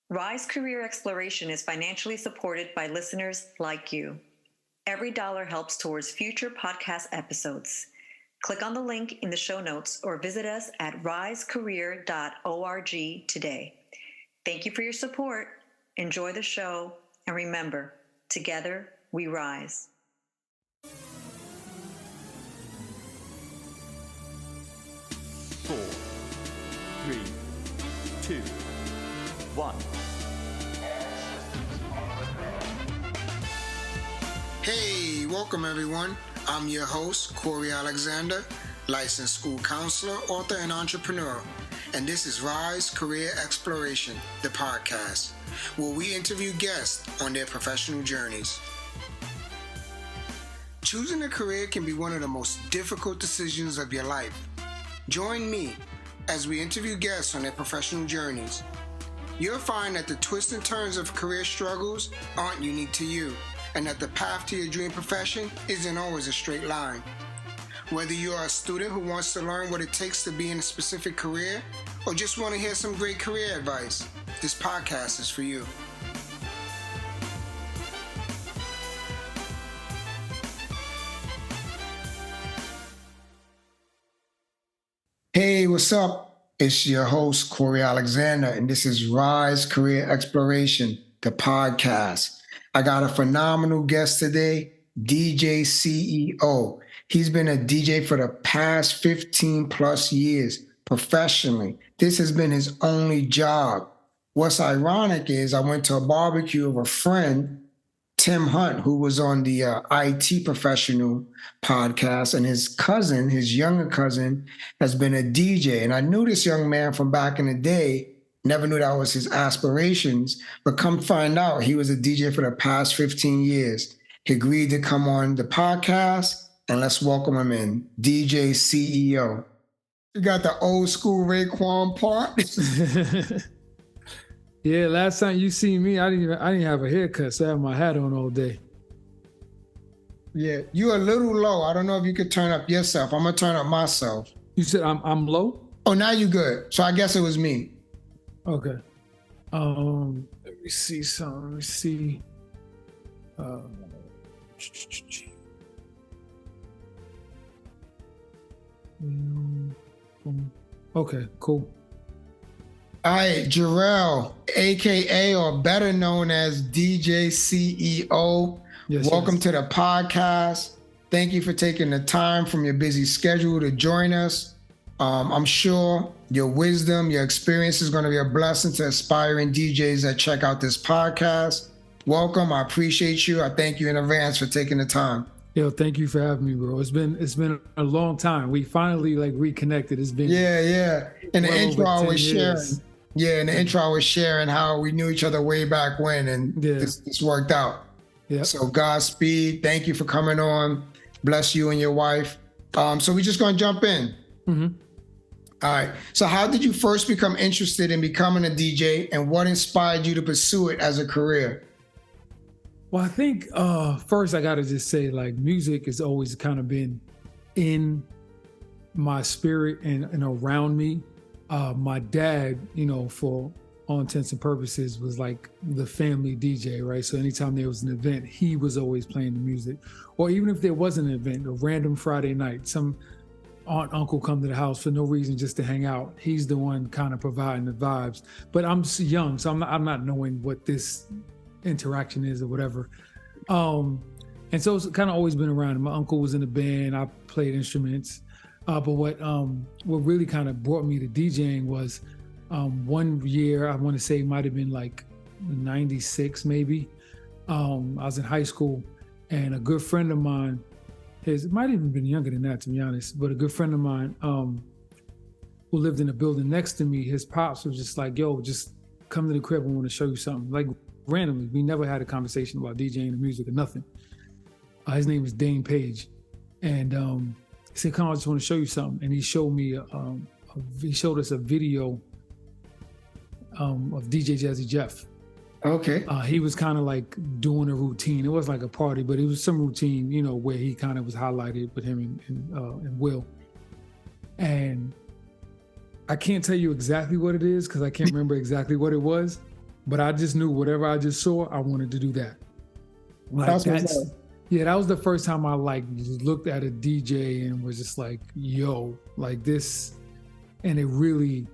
Rise Career Exploration is financially supported by listeners like you. Every dollar helps towards future podcast episodes. Click on the link in the show notes or visit us at risecareer.org today. Thank you for your support. Enjoy the show. And remember, together we rise. 4, 3, 2, 1. Hey, welcome everyone. I'm your host, Corey Alexander, licensed school counselor, author, and entrepreneur. And this is Rise Career Exploration, the podcast, where we interview guests on their professional journeys. Choosing a career can be one of the most difficult decisions of your life. Join me as we interview guests on their professional journeys. You'll find that the twists and turns of career struggles aren't unique to you, and that the path to your dream profession isn't always a straight line. Whether you are a student who wants to learn what it takes to be in a specific career, or just want to hear some great career advice, this podcast is for you. Hey, what's up? It's your host, Corey Alexander, and this is Rise Career Exploration, the podcast. I got a phenomenal guest today, DJ CEO. He's been a DJ for the past 15 plus years professionally. This has been his only job. What's ironic is I went to a barbecue of a friend, Tim Hunt, who was on the IT Professional podcast, and his cousin, his younger cousin, has been a DJ. And I knew this young man from back in the day, never knew that was his aspirations, but come find out he was a DJ for the past 15 years. He agreed to come on the podcast, and let's welcome him in, DJ CEO. You got the old school Raekwon part. Yeah, last time you see me, I didn't have a haircut, so I had my hat on all day. Yeah, you're a little low. I don't know if you could turn up yourself. I'm gonna turn up myself. You said I'm low? Oh, now you good. So I guess it was me. Okay. Let me see something. Let me see. Okay, cool. All right, Jarrell, AKA or better known as DJ CEO. Yes, welcome to the podcast. Thank you for taking the time from your busy schedule to join us. I'm sure your wisdom, your experience is going to be a blessing to aspiring DJs that check out this podcast. Welcome. I appreciate you. I thank you in advance for taking the time. Yo, thank you for having me, bro. It's been a long time. We finally reconnected. It's been In the intro I was sharing. Yeah, in the intro I was sharing how we knew each other way back when, and this worked out. Yeah. So Godspeed. Thank you for coming on. Bless you and your wife. So we're just gonna jump in. Mm-hmm. All right. So how did you first become interested in becoming a DJ, and what inspired you to pursue it as a career? Well, I think first I gotta just say, music has always kind of been in my spirit and around me. My dad, for all intents and purposes, was like the family DJ, right? So anytime there was an event, he was always playing the music. Or even if there wasn't an event, a random Friday night, some aunt, uncle come to the house for no reason, just to hang out. He's the one kind of providing the vibes. But I'm young, so I'm not knowing what this interaction is or whatever. And so it's kind of always been around. My uncle was in a band. I played instruments. But what really kind of brought me to DJing was one year, I want to say it might have been 96 maybe. I was in high school, and a good friend of mine, it might have even been younger than that, to be honest, but a good friend of mine who lived in a building next to me, his pops was just like, yo, just come to the crib, I want to show you something. Randomly, we never had a conversation about DJing or music or nothing. His name is Dane Page. And he said, come on, I just want to show you something. And he showed me, he showed us a video of DJ Jazzy Jeff. Okay. He was kind of doing a routine. It wasn't like a party, but it was some routine, where he kind of was highlighted with him and Will. And I can't tell you exactly what it is because I can't remember exactly what it was. but I just knew whatever I just saw, I wanted to do that. Like That's yeah, that was the first time I like looked at a DJ and was just like, yo, like this. And it really,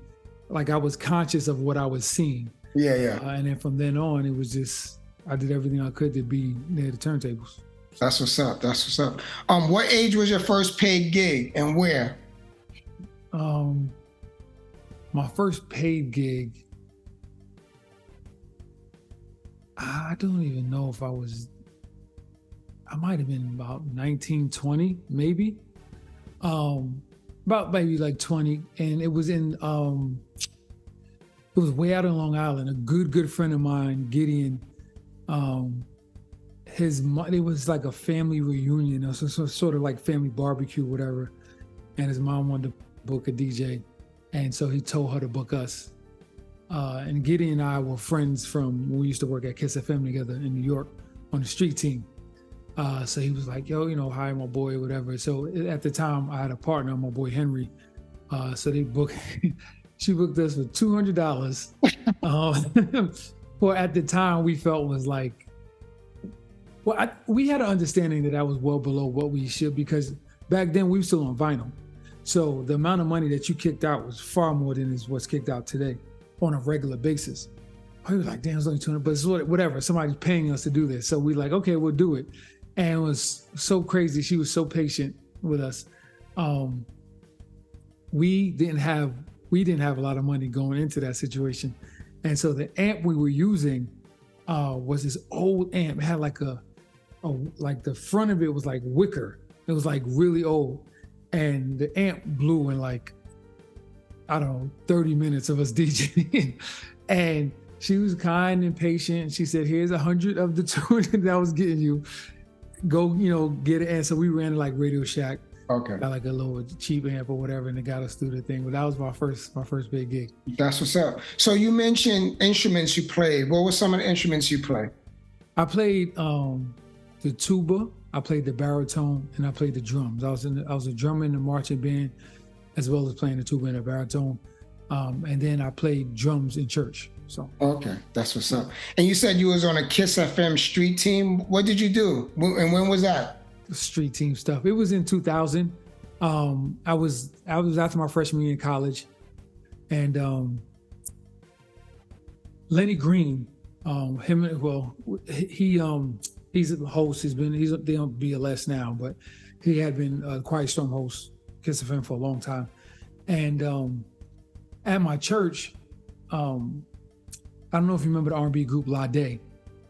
like I was conscious of what I was seeing. Yeah, yeah. And then from then on, it was just, I did everything I could to be near the turntables. That's what's up. That's what's up. What age was your first paid gig and where? My first paid gig, I don't even know if I might have been about 19, 20, maybe. About maybe like 20. And it was in, it was way out in Long Island. A good friend of mine, Gideon, it was like a family reunion, so sort of like family barbecue, whatever. And his mom wanted to book a DJ. And so he told her to book us. And Gideon and I were friends from when we used to work at Kiss FM together in New York on the street team. So he was like, yo, hire my boy, whatever. So at the time I had a partner, my boy Henry. So they booked, she booked us for $200. Well, at the time we felt was like, we had an understanding that was well below what we should, because back then we were still on vinyl. So the amount of money that you kicked out was far more than is what's kicked out today on a regular basis. I was like, damn, it's only 200, but it's whatever. Somebody's paying us to do this. So we like, okay, we'll do it. And it was so crazy. She was so patient with us. We didn't have a lot of money going into that situation. And so the amp we were using was this old amp. It had like like the front of it was like wicker. It was like really old. And the amp blew in like, I don't know, 30 minutes of us DJing. And she was kind and patient. She said, here's 100 of the 200 that I was getting you. Go, get it. And so we ran to like Radio Shack. Okay. Got like a little cheap amp or whatever, and it got us through the thing. But that was my first big gig. That's what's up. So you mentioned instruments you played. What were some of the instruments you played? I played the tuba, I played the baritone, and I played the drums. I was a drummer in the marching band, as well as playing the tuba and the baritone. And then I played drums in church. So okay, that's what's up. And you said you was on a Kiss FM street team. What did you do? And when was that? Street team stuff. It was in 2000. I was after my freshman year in college, and Lenny Green, he's a host. He's on BLS now, but he had been a Quiet Storm host, Kiss FM, for a long time. And at my church, I don't know if you remember the R&B group La Day.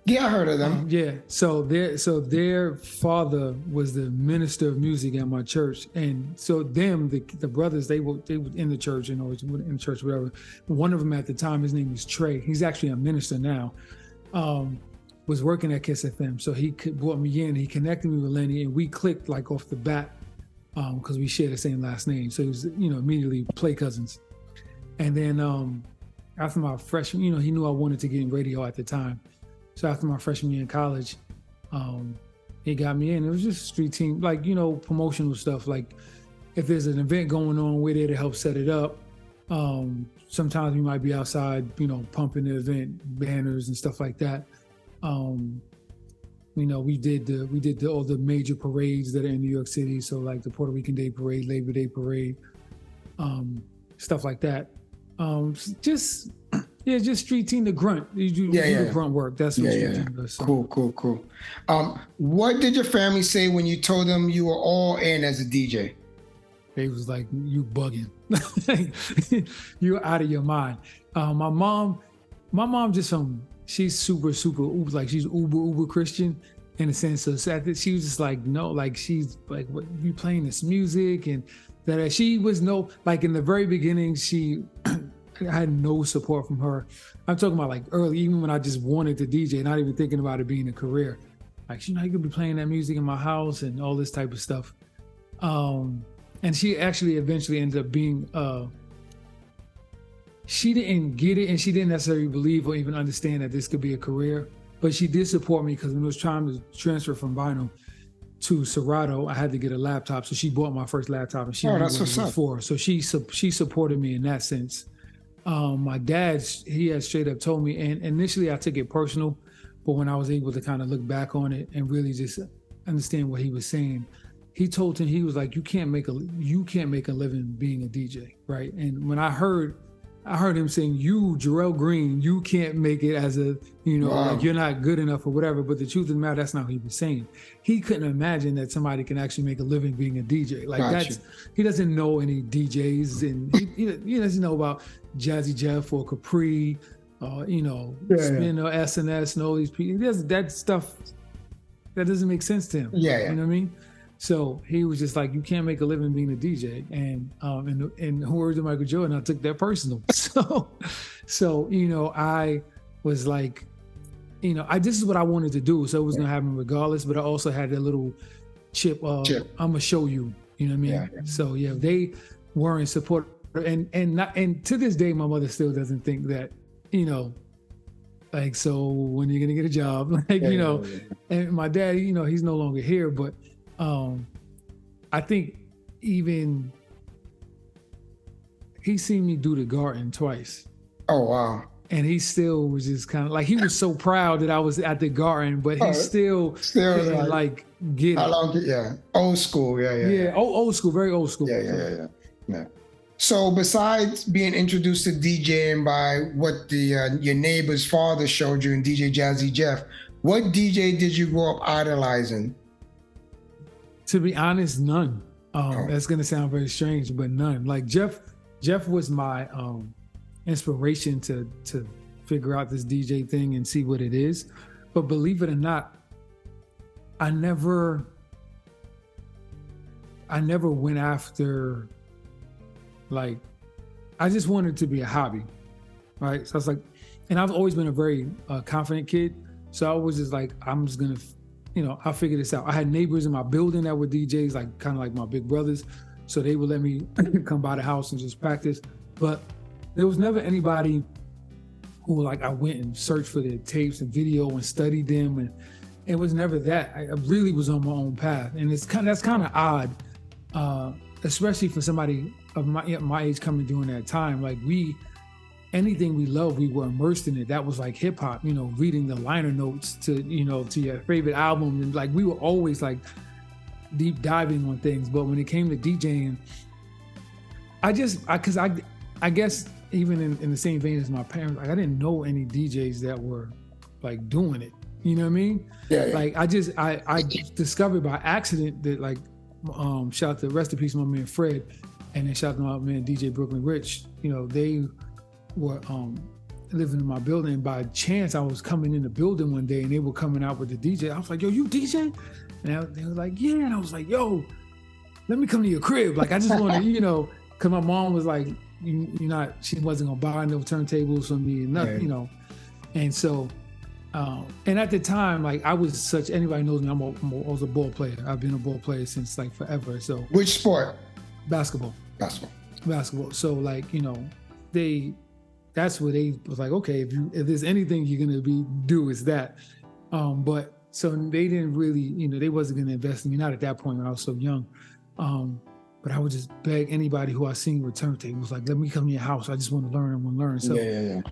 Yeah, I heard of them. Yeah, so their father was the minister of music at my church, and so the brothers they were in the church, in the church, whatever. One of them at the time, his name is Trey. He's actually a minister now. Was working at Kiss FM, so he brought me in. He connected me with Lenny, and we clicked like off the bat because we share the same last name. So it was immediately play cousins. And then after my freshman, he knew I wanted to get in radio at the time. So after my freshman year in college, he got me in. It was just street team, like, promotional stuff. Like if there's an event going on, we're there to help set it up. Sometimes we might be outside, pumping the event banners and stuff like that. We did all the major parades that are in New York City. So like the Puerto Rican Day Parade, Labor Day Parade, stuff like that. Just street team, the grunt. You do the grunt work. That's what street team does. So. Cool. What did your family say when you told them you were all in as a DJ? They was like, you bugging. You're out of your mind. My mom just she's super, like she's uber Christian in a sense. So she was just like, no, like she's like, what, you playing this music? And that she was like in the very beginning, I had no support from her. I'm talking about like early, even when I just wanted to DJ, not even thinking about it being a career. Like, you could be playing that music in my house and all this type of stuff. And she actually eventually ended up being, she didn't get it and she didn't necessarily believe or even understand that this could be a career, but she did support me because when it was trying to transfer from vinyl to Serato, I had to get a laptop. So she bought my first laptop and she knew what it was for. So she supported me in that sense. My dad, he had straight up told me, and initially I took it personal, but when I was able to kind of look back on it and really just understand what he was saying, he told him, he was like, you can't make a living being a DJ, right? And when I heard him saying, you, Jarrell Green, you can't make it as a, Wow. like you're not good enough or whatever. But the truth of the matter, that's not what he was saying. He couldn't imagine that somebody can actually make a living being a DJ. Like Gotcha. he doesn't know any DJs, and he doesn't know about Jazzy Jeff or Capri, Spin or SNS and all these people. That stuff, that doesn't make sense to him. Yeah. You know what I mean? So he was just like, you can't make a living being a DJ. And in the words of Michael Jordan, I took that personal. So I was like, this is what I wanted to do. So it was going to happen regardless, but I also had that little chip of, I'm going to show you, you know what I mean? Yeah. So yeah, they weren't supportive. And to this day, my mother still doesn't think that, like, so when are you going to get a job? And my dad, he's no longer here, but I think even he seen me do the garden twice. Oh, wow. And he still was just kind of like, he was so proud that I was at the garden, but he still didn't like get how it. long? Yeah. Old school. Yeah. Old school, very old school. Yeah. So besides being introduced to DJing by what your neighbor's father showed you in DJ Jazzy Jeff, what DJ did you grow up idolizing? To be honest, none. That's gonna sound very strange, but none. Like Jeff was my inspiration to figure out this DJ thing and see what it is. But believe it or not, I never went after, like, I just wanted it to be a hobby, right? So I was like, and I've always been a very confident kid. So I was just like, I'm just gonna, I'll figure this out. I had neighbors in my building that were DJs, like kind of like my big brothers. So they would let me come by the house and just practice. But there was never anybody who, like, I went and searched for their tapes and video and studied them. And it was never that. I really was on my own path. And that's kind of odd, especially for somebody of my age coming during that time. Like anything we loved, we were immersed in it. That was like hip hop, reading the liner notes to your favorite album. And like, we were always like deep diving on things. But when it came to DJing, I guess even in the same vein as my parents, like, I didn't know any DJs that were like doing it. You know what I mean? Yeah. Like I discovered by accident that, like, shout out to, rest in peace, my man Fred, and then shout out to my man DJ Brooklyn Rich. They were living in my building. By chance, I was coming in the building one day and they were coming out with the DJ. I was like, yo, you DJ? And they were like, yeah. And I was like, yo, let me come to your crib. Like, I just want to, because my mom was like, she wasn't gonna buy no turntables for me and nothing, And so, and at the time, like, I was such, anybody knows me, I was a ball player. I've been a ball player since like forever. So Which sport? Basketball. So like, that's where they was like, okay, if there's anything you're gonna do is that. But so they didn't really, they wasn't gonna invest in me, not at that point when I was so young. But I would just beg anybody who I seen with turntables, like, let me come to your house. I just want to learn. So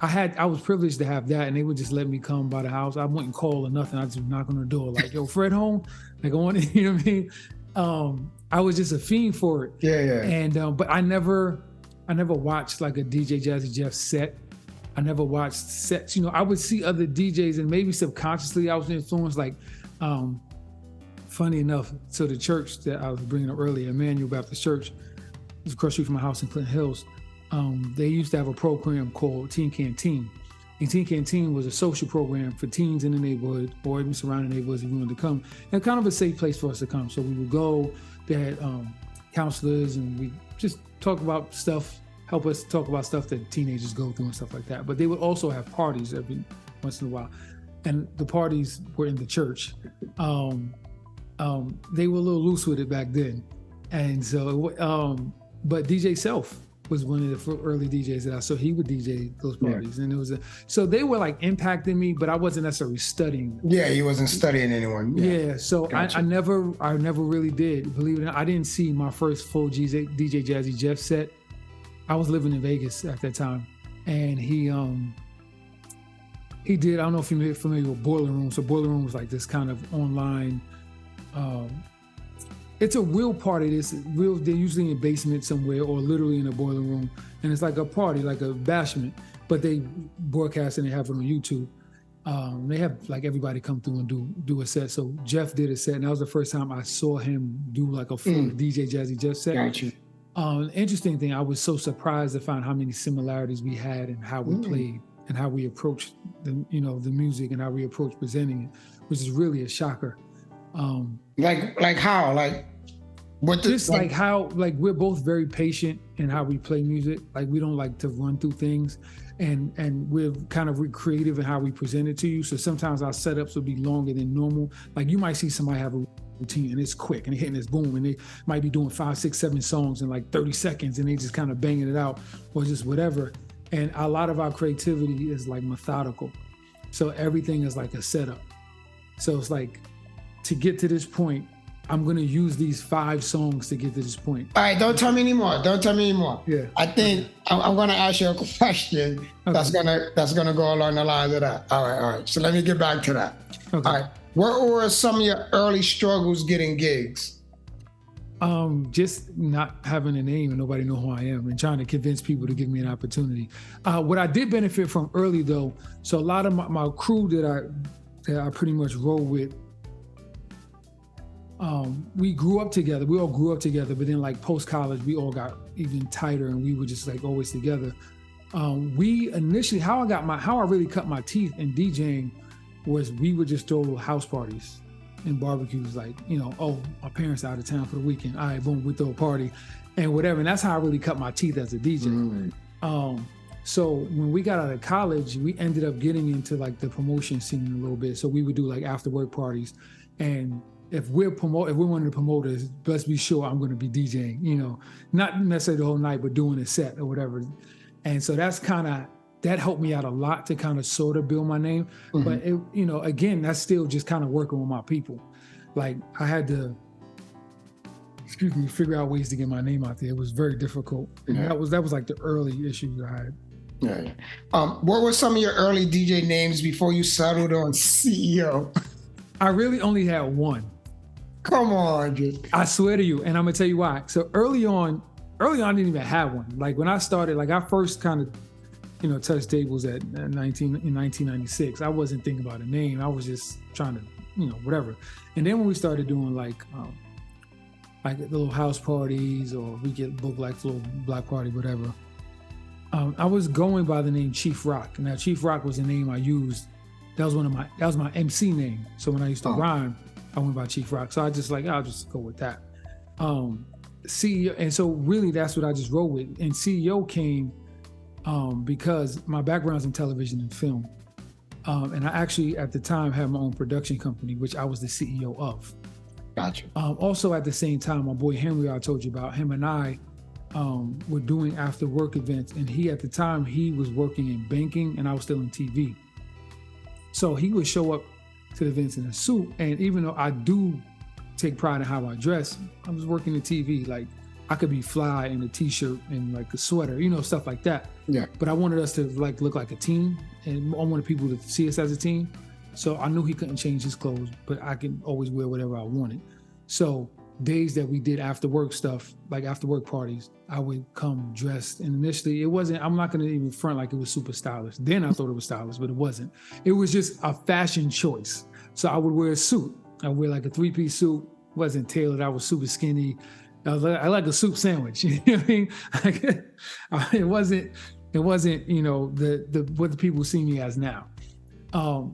I was privileged to have that, and they would just let me come by the house. I wouldn't call or nothing. I just would knock on the door, like, yo, Fred home? Like, I want to, you know what I mean? I was just a fiend for it. Yeah. And but I never watched like a DJ Jazzy Jeff set. I never watched sets. I would see other DJs, and maybe subconsciously I was influenced. Like, funny enough, so the church that I was bringing up earlier, Emmanuel Baptist Church, is across the street from my house in Clinton Hills. They used to have a program called Teen Canteen. And Teen Canteen was a social program for teens in the neighborhood or even surrounding neighborhoods if you wanted to come. And kind of a safe place for us to come. So we would go, they had counselors, and we just talk about stuff, help us talk about stuff that teenagers go through and stuff like that. But they would also have parties every once in a while. And the parties were in the church. They were a little loose with it back then. And so, but DJ Self was one of the early DJs that I saw. He would DJ those parties. And it was so they were like impacting me, but I wasn't necessarily studying. Yeah, he wasn't studying anyone. Yeah, so Gotcha. I never really did. Believe it or not, I didn't see my first full DJ Jazzy Jeff set. I was living in Vegas at that time. and he did. I don't know if you're familiar with Boiler Room. So Boiler Room was like this kind of online. It's a real party. They're usually in a basement somewhere or literally in a boiler room, and it's like a party, like a bashment. But they broadcast and they have it on YouTube. They have like everybody come through and do a set. So Jeff did a set, and that was the first time I saw him do like a full DJ Jazzy Jeff set. Gotcha. Interesting thing, I was so surprised to find how many similarities we had in how we played and how we approached the music and how we approached presenting it, which is really a shocker. Like how? Like what? Like how? Like we're both very patient in how we play music. Like we don't like to run through things, and we're kind of creative in how we present it to you. So sometimes our setups will be longer than normal. Like you might see somebody have a routine and it's quick and they're hitting this boom and they might be doing 5, 6, 7 songs in like 30 seconds and they just kind of banging it out or just whatever. And a lot of our creativity is like methodical. So everything is like a setup. So it's like, to get to this point, I'm going to use these 5 songs to get to this point. All right, don't tell me anymore. Yeah. I think I'm going to ask you a question that's going to go along the lines of that. All right. So let me get back to that. Okay. All right. What were some of your early struggles getting gigs? Just not having a name and nobody know who I am and trying to convince people to give me an opportunity. What I did benefit from early though, so a lot of my crew that I pretty much roll with, we grew up together. We all grew up together, but then like post college, we all got even tighter and we were just like always together. We initially, how I really cut my teeth in DJing was we would just throw house parties and barbecues, like, my parents are out of town for the weekend. All right, boom, we throw a party and whatever. And that's how I really cut my teeth as a DJ. So when we got out of college, we ended up getting into like the promotion scene a little bit. So we would do like after work parties. And if we're one of the promoters, let's be sure I'm going to be DJing, not necessarily the whole night, but doing a set or whatever. And so that helped me out a lot to kind of sort of build my name. But it, again, that's still just kind of working with my people. Like I had to, figure out ways to get my name out there. It was very difficult. And that was like the early issues I had. Yeah. What were some of your early DJ names before you settled on CEO? I really only had one. Come on, dude. I swear to you, and I'm gonna tell you why. So early on, I didn't even have one. Like when I started, like I first kind of, touched tables in 1996. I wasn't thinking about a name. I was just trying to, whatever. And then when we started doing like little house parties, or we get booked like little block party, whatever. I was going by the name Chief Rock. Now Chief Rock was the name I used. That was my MC name. So when I used to rhyme, I went by Chief Rock. So I just I'll just go with that. CEO, and so really that's what I just rolled with. And CEO came because my background's in television and film. And I actually at the time had my own production company, which I was the CEO of. Gotcha. Also at the same time, my boy Henry, I told you about, him and I were doing after work events. And at the time, he was working in banking and I was still in TV. So he would show up to the events in a suit. And even though I do take pride in how I dress, I was working in TV. Like I could be fly in a t-shirt and like a sweater, stuff like that. Yeah. But I wanted us to like look like a team, and I wanted people to see us as a team. So I knew he couldn't change his clothes, but I could always wear whatever I wanted. So days that we did after work stuff, like after work parties, I would come dressed. And initially I'm not going to even front like it was super stylish. Then I thought it was stylish, but it wasn't. It was just a fashion choice. So I would wear a suit. I would wear like a 3-piece suit, wasn't tailored. I was super skinny. I like a soup sandwich. You know what I mean? Like, it wasn't, the what the people see me as now.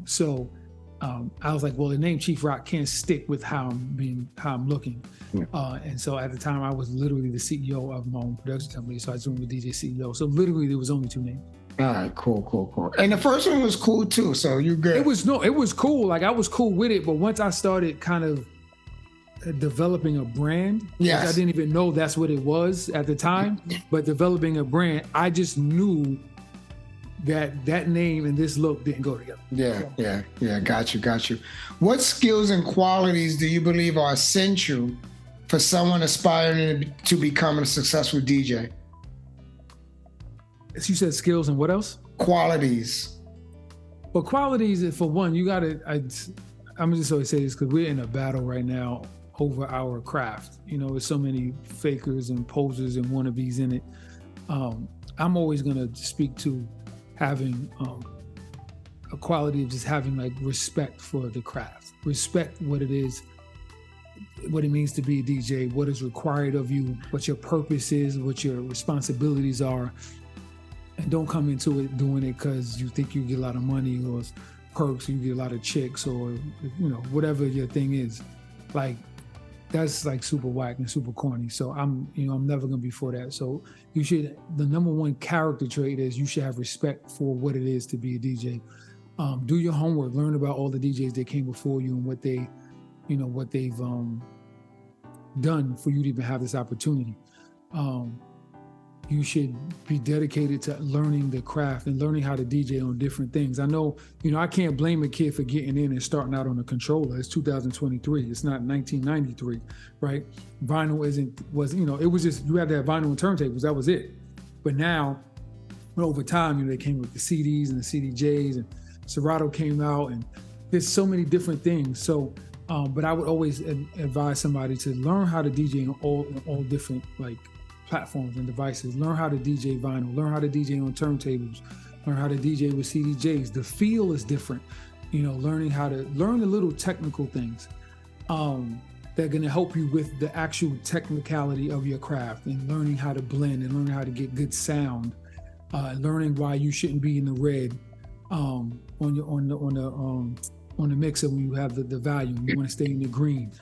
So I was like, well, the name Chief Rock can't stick with how I'm looking. Yeah. And so at the time I was literally the CEO of my own production company. So I was doing with DJ CEO. So literally there was only 2 names. All right, cool. And the first one was cool too. So you good. It was cool. Like I was cool with it. But once I started kind of developing a brand, yes. I didn't even know that's what it was at the time, but developing a brand, I just knew that name and this look didn't go together. Yeah. Got you. What skills and qualities do you believe are essential for someone aspiring to become a successful DJ? you said skills and what else? Qualities. Well, qualities, for one, you gotta, I'm just always say this because we're in a battle right now over our craft. You know, there's so many fakers and posers and wannabes in it. I'm always gonna speak to having a quality of just having like respect for the craft, respect what it is, what it means to be a DJ, what is required of you, what your purpose is, what your responsibilities are, and don't come into it doing it because you think you get a lot of money or perks, or you get a lot of chicks, or you know, whatever your thing is. Like, that's like super whack and super corny. So I'm never gonna be for that. So the number one character trait is you should have respect for what it is to be a DJ. Do your homework, learn about all the DJs that came before you and what they've done for you to even have this opportunity. You should be dedicated to learning the craft and learning how to DJ on different things. I know, I can't blame a kid for getting in and starting out on a controller. It's 2023. It's not 1993, right? Vinyl it was just, you had to have vinyl and turntables. That was it. But now, over time, they came with the CDs and the CDJs, and Serato came out, and there's so many different things. So, but I would always advise somebody to learn how to DJ on all different platforms and devices. Learn how to DJ vinyl, learn how to DJ on turntables, learn how to DJ with CDJs. The feel is different, learn the little technical things that are gonna help you with the actual technicality of your craft, and learning how to blend and learning how to get good sound, learning why you shouldn't be in the red on the mixer when you have the volume. You wanna stay in the green,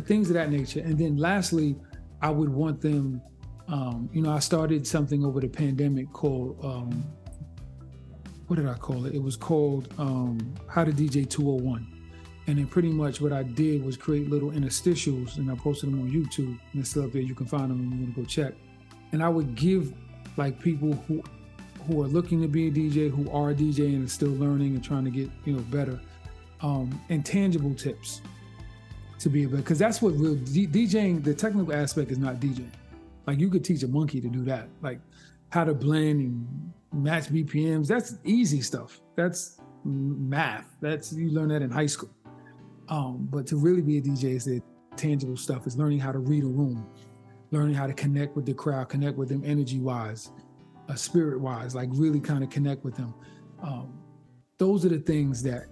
things of that nature. And then lastly, I would want them, I started something over the pandemic called, what did I call it? It was called How to DJ 201. And then pretty much what I did was create little interstitials, and I posted them on YouTube, and they're still up there. You can find them when you want to go check. And I would give people who are looking to be a DJ, who are DJing and still learning and trying to get better, intangible tips to be able, because that's what real DJing, the technical aspect is not DJing. Like, you could teach a monkey to do that, like how to blend and match BPMs. That's easy stuff. That's math. You learn that in high school. But to really be a DJ is the tangible stuff. Is learning how to read a room, learning how to connect with the crowd, connect with them energy-wise, spirit-wise, like really kind of connect with them. Those are the things that,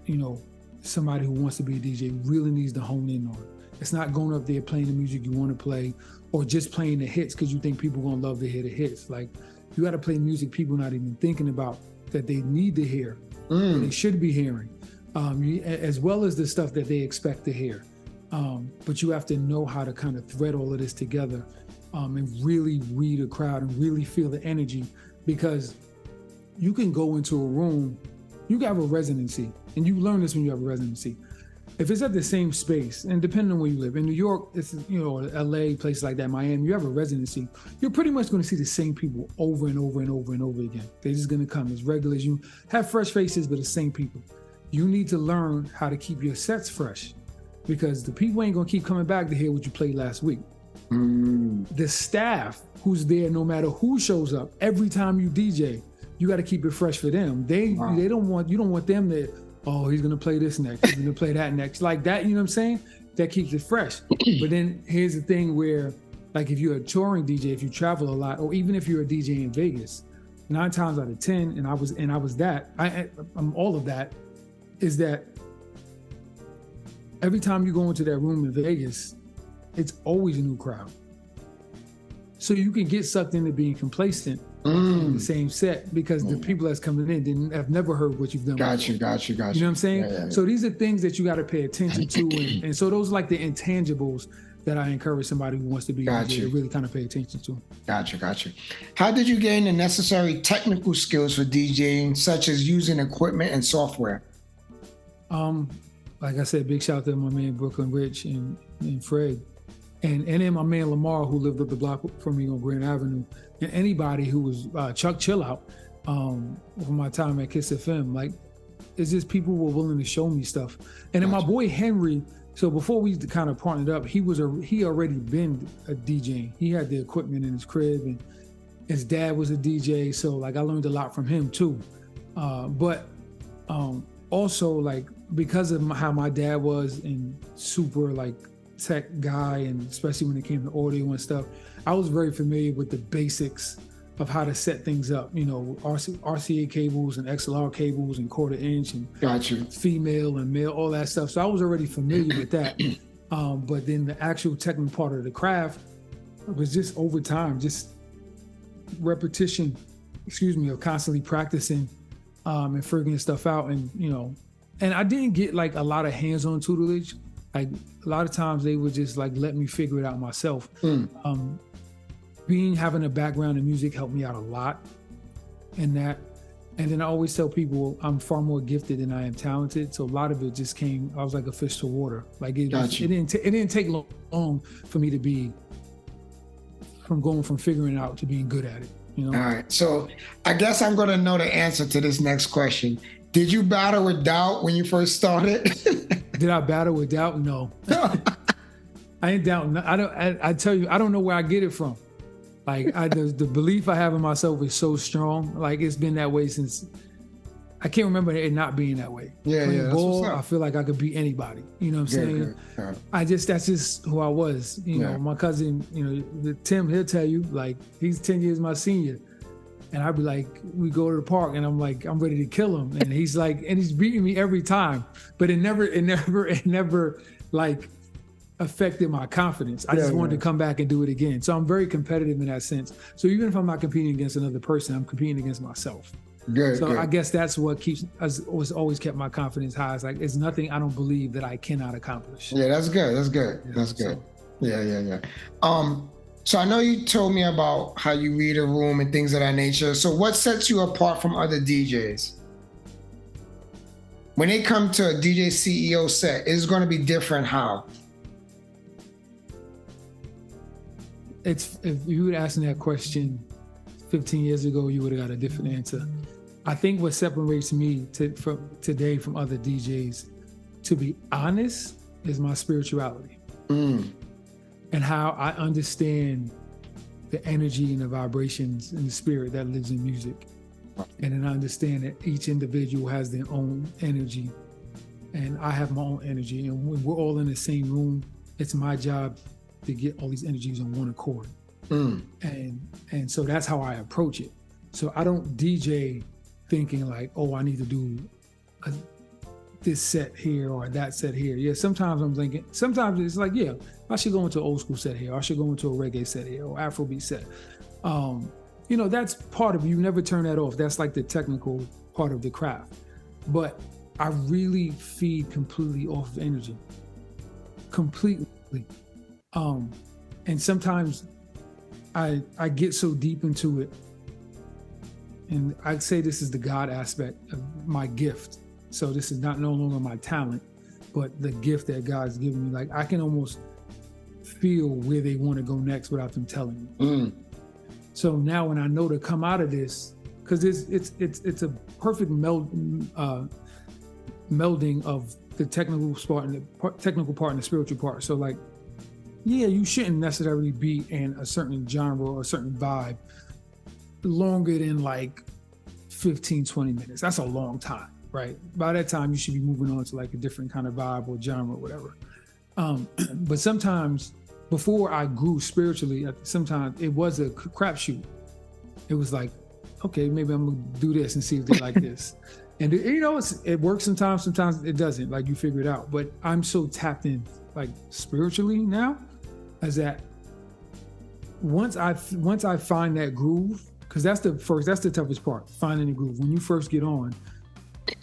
somebody who wants to be a DJ really needs to hone in on. It's not going up there playing the music you want to play, or just playing the hits because you think people are going to love to hear the hits. Like, you got to play music people not even thinking about that they need to hear, they should be hearing, as well as the stuff that they expect to hear. But you have to know how to kind of thread all of this together, and really read a crowd and really feel the energy, because you can go into a room, you can have a residency, and you learn this when you have a residency. If it's at the same space, and depending on where you live, in New York, it's, LA, places like that, Miami, you have a residency, you're pretty much going to see the same people over and over and over and over again. They're just going to come as regular as you. Have fresh faces, but the same people. You need to learn how to keep your sets fresh, because the people ain't going to keep coming back to hear what you played last week. The staff who's there, no matter who shows up, every time you DJ, you got to keep it fresh for them. You don't want them to, oh, he's gonna play this next, he's gonna play that next, like that, you know what I'm saying? That keeps it fresh. But then here's the thing where, like, if you're a touring DJ, if you travel a lot, or even if you're a DJ in Vegas, 9 times out of 10, and I'm all of that, is that every time you go into that room in Vegas, it's always a new crowd. So you can get sucked into being complacent in the same set, because the people that's coming in have never heard what you've done. Got you. You know what I'm saying? Yeah. So these are things that you got to pay attention to. And so those are like the intangibles that I encourage somebody who wants to be a DJ to really kind of pay attention to. Got you. How did you gain the necessary technical skills for DJing, such as using equipment and software? Like I said, big shout out to my man Brooklyn Rich and Fred. And then my man Lamar, who lived up the block from me on Grand Avenue, and anybody who was Chuck Chillout for my time at Kiss FM. Like, it's just people who were willing to show me stuff. And then my boy Henry, so before we kind of partnered up, he already been a DJ. He had the equipment in his crib, and his dad was a DJ, so like I learned a lot from him too. But also like because of how my dad was and super like tech guy, and especially when it came to audio and stuff, I was very familiar with the basics of how to set things up, you know, RCA cables and XLR cables and quarter inch and Gotcha. female and male, all that stuff. So I was already familiar with that. But then the actual technical part of the craft was just over time, just repetition, of constantly practicing and figuring stuff out. And, you know, and I didn't get like a lot of hands-on tutelage. Like a lot of times they would just like let me figure it out myself. Having a background in music helped me out a lot in that. And then I always tell people I'm far more gifted than I am talented. So a lot of it just came, I was like a fish to water. Like it didn't take long for me to be going from figuring it out to being good at it, you know? All right. So I guess I'm going to know the answer to this next question. Did you battle with doubt when you first started? Did I battle with doubt? No. I ain't doubting. I tell you, I don't know where I get it from. Like the belief I have in myself is so strong. Like it's been that way since I can't remember it not being that way. Playing ball, I feel like I could beat anybody. You know what I'm saying? Good. That's just who I was. You know, my cousin, you know, Tim, he'll tell you, like he's 10 years my senior. And I'd be like, we go to the park and I'm like, I'm ready to kill him. And he's like, and he's beating me every time. But it never like affected my confidence. I just wanted to come back and do it again. So I'm very competitive in that sense. So even if I'm not competing against another person, I'm competing against myself. Good. I guess that's what always kept my confidence high. It's like, it's nothing I don't believe that I cannot accomplish. Yeah, that's good. That's good. Yeah. So I know you told me about how you read a room and things of that nature. So what sets you apart from other DJs? When they come to a DJ CEO set, it's going to be different how? If you would ask me that question 15 years ago, you would have got a different answer. I think what separates me from today from other DJs, to be honest, is my spirituality. And how I understand the energy and the vibrations and the spirit that lives in music. And then I understand that each individual has their own energy and I have my own energy. And when we're all in the same room, it's my job to get all these energies on one accord. And so that's how I approach it. So I don't DJ thinking like, oh, I need to do this set here or that set here. Yeah, sometimes I'm thinking, sometimes it's like, yeah, I should go into an old school set here. I should go into a reggae set here or Afrobeat set. You know, that's part of you. Never turn that off. That's like the technical part of the craft. But I really feed completely off of energy. Completely. And sometimes I get so deep into it. And I'd say this is the God aspect of my gift. So this is no longer my talent, but the gift that God's given me. Like I can almost feel where they want to go next without them telling me. So now when I know to come out of this, because it's a perfect melding of the technical part and the spiritual part. So like, yeah, you shouldn't necessarily be in a certain genre or a certain vibe longer than like 15, 20 minutes. That's a long time, right? By that time, you should be moving on to like a different kind of vibe or genre or whatever. But sometimes before I grew spiritually, sometimes it was a crapshoot. It was like, okay, maybe I'm gonna do this and see if they like this. And you know, it works sometimes it doesn't, like you figure it out. But I'm so tapped in like spiritually now, as that once I find that groove, because that's the toughest part, finding the groove. When you first get on,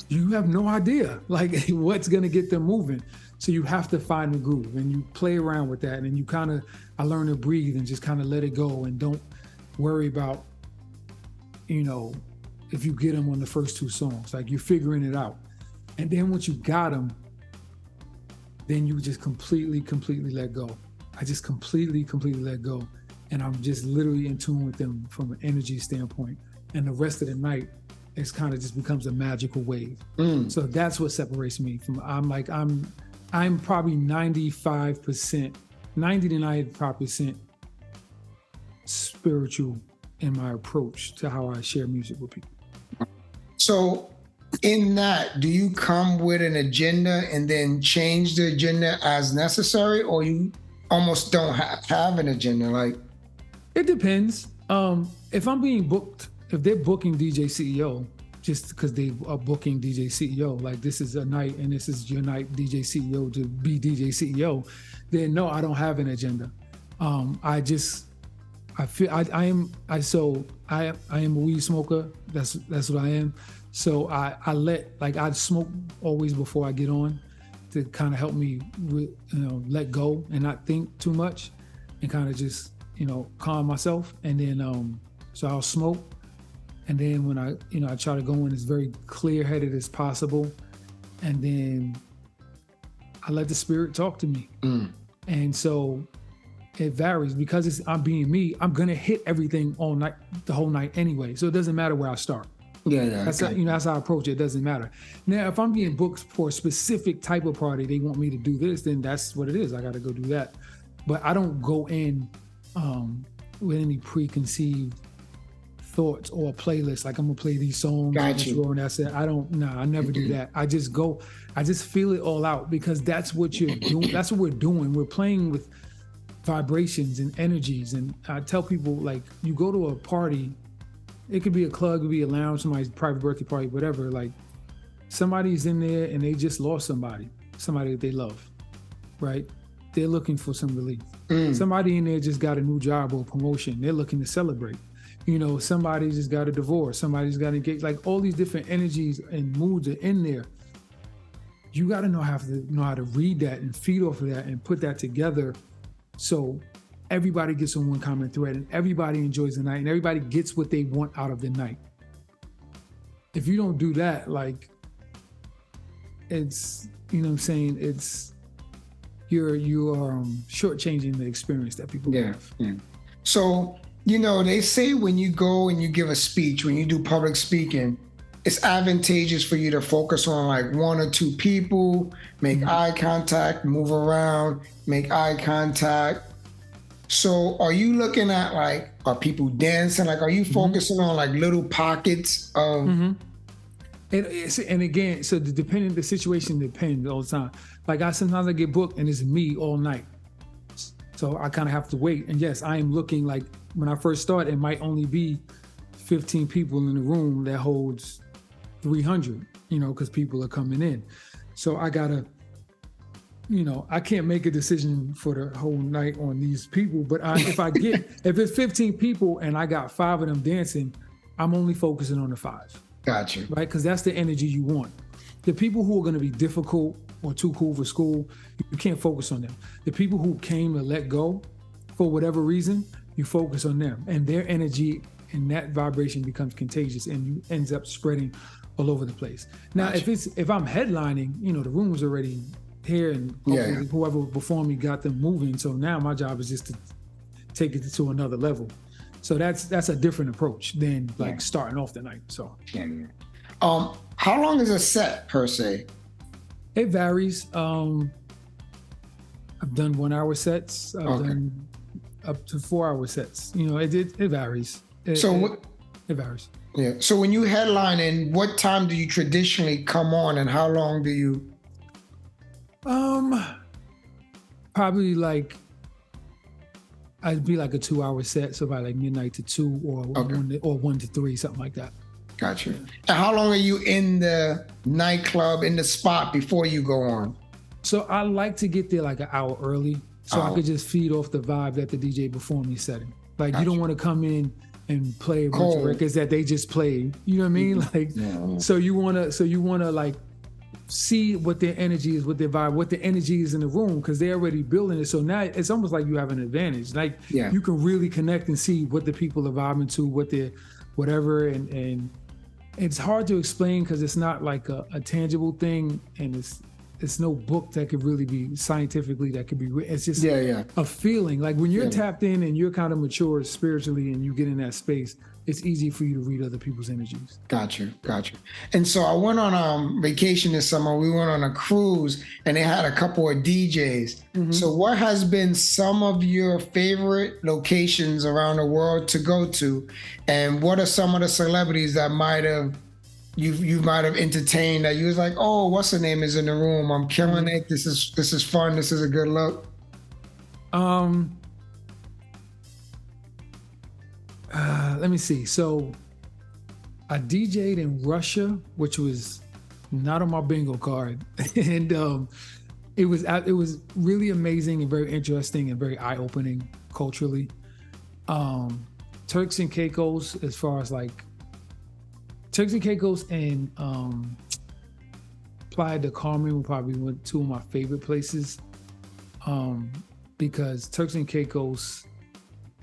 you have no idea like what's gonna get them moving. So you have to find the groove and you play around with that. And you I learn to breathe and just kind of let it go and don't worry about, you know, if you get them on the first two songs, like you're figuring it out. And then once you got them, then you just completely let go. I just completely let go. And I'm just literally in tune with them from an energy standpoint. And the rest of the night, it's kind of just becomes a magical wave. So that's what separates me from, I'm probably 90 to 95% spiritual in my approach to how I share music with people. So in that, do you come with an agenda and then change the agenda as necessary, or you almost don't have an agenda? Like, it depends. If I'm being booked, if they're booking DJ CEO, just because they are booking DJ CEO, like this is a night and this is your night, DJ CEO, to be DJ CEO, then no, I don't have an agenda. I am a weed smoker. That's what I am. So I smoke always before I get on, to kind of help me with, let go and not think too much, and kind of just, calm myself. And then so I'll smoke, and then when I try to go in as very clear-headed as possible, and then I let the spirit talk to me. And so it varies, because I'm being me. I'm gonna hit everything all night, the whole night anyway. So it doesn't matter where I start. Yeah. That's that's how I approach it. It doesn't matter. Now, if I'm being booked for a specific type of party, they want me to do this, then that's what it is. I got to go do that. But I don't go in with any preconceived thoughts or a playlist. Like, I'm gonna play these songs. Got you. And that's it. I never do that. I just go. I just feel it all out, because that's what you're doing. That's what we're doing. We're playing with vibrations and energies. And I tell people, like, you go to a party. It could be a club, it could be a lounge, somebody's private birthday party, whatever. Like, somebody's in there and they just lost somebody that they love, right? They're looking for some relief. Somebody in there just got a new job or promotion. They're looking to celebrate. Somebody just got a divorce. Somebody's got engaged. Like, all these different energies and moods are in there. You got to know how to read that and feed off of that and put that together, so everybody gets on one common thread and everybody enjoys the night and everybody gets what they want out of the night. If you don't do that, like, it's, what I'm saying, it's, you are shortchanging the experience that people have. Yeah. So, they say when you go and you give a speech, when you do public speaking, it's advantageous for you to focus on like one or two people, make eye contact, move around, make eye contact. So are you looking at, like, are people dancing? Like, are you focusing on like little pockets of? And again, so the situation depends all the time. Like, sometimes I get booked and it's me all night. So I kind of have to wait. And yes, I am looking, like, when I first start, it might only be 15 people in the room that holds 300, because people are coming in. So I gotta, I can't make a decision for the whole night on these people, but if it's 15 people and I got 5 of them dancing, I'm only focusing on the 5. Gotcha. Right? Because that's the energy you want. The people who are going to be difficult or too cool for school, you can't focus on them. The people who came to let go for whatever reason, you focus on them, and their energy and that vibration becomes contagious and ends up spreading all over the place. Now, Gotcha. if I'm headlining, the room was already here, and whoever before me got them moving. So now my job is just to take it to another level. So that's a different approach than starting off the night. So how long is a set per se? It varies. I've done 1-hour sets. I've done up to 4-hour sets. It varies. It varies. Yeah. So when you headline, and what time do you traditionally come on, and how long do you? Probably like, I'd be like a 2-hour set, so by like midnight to 2 or 1 to 3, something like that. Gotcha. And how long are you in the nightclub, in the spot, before you go on? So I like to get there like an hour early, so I could just feed off the vibe that the DJ before me setting. Like, you don't want to come in and play a bunch of records that they just played. You know what I mean? Like, so you wanna like see what their energy is, what their vibe, what the energy is in the room, because they're already building it. So now it's almost like you have an advantage. Like, you can really connect and see what the people are vibing to, what they're whatever, and it's hard to explain because it's not like a tangible thing, and it's no book that could really be scientifically that could be written. It's just Yeah. a feeling. Like when you're Yeah. tapped in and you're kind of mature spiritually and you get in that space, it's easy for you to read other people's energies. Gotcha. And so I went on vacation this summer. We went on a cruise and they had a couple of DJs. Mm-hmm. So what has been some of your favorite locations around the world to go to? And what are some of the celebrities that you might have entertained that you was like, oh, what's the name is in the room? I'm killing it. This is fun. This is a good look. Let me see. So I DJ'd in Russia, which was not on my bingo card. And it was really amazing and very interesting and very eye-opening culturally. Turks and Caicos, as far as like Turks and Caicos and Playa del Carmen were probably two of my favorite places, because Turks and Caicos,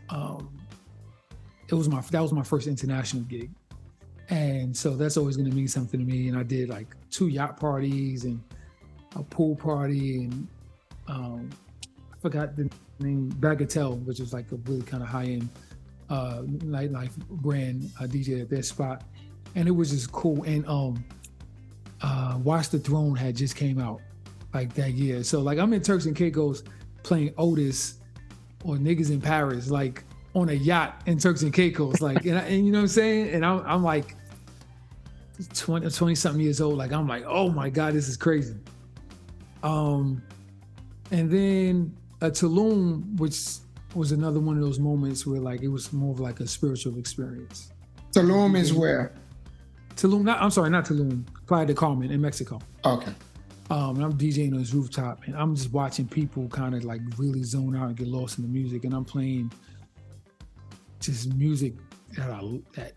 that was my first international gig, and so that's always going to mean something to me. And I did like 2 yacht parties and a pool party, and I forgot the name, Bagatelle, which was like a really kind of high-end nightlife brand. I DJ at their spot, and it was just cool. And Watch the Throne had just came out like that year, so like I'm in Turks and Caicos playing Otis or Niggas in Paris, like on a yacht in Turks and Caicos, like, and you know what I'm saying? And I'm like 20 something years old, like I'm like, oh my God, this is crazy. And then Tulum, which was another one of those moments where like it was more of like a spiritual experience. Tulum is where? Tulum, not Tulum, Playa del Carmen in Mexico. Okay. And I'm DJing on this rooftop, and I'm just watching people kind of like really zone out and get lost in the music, and I'm playing just music that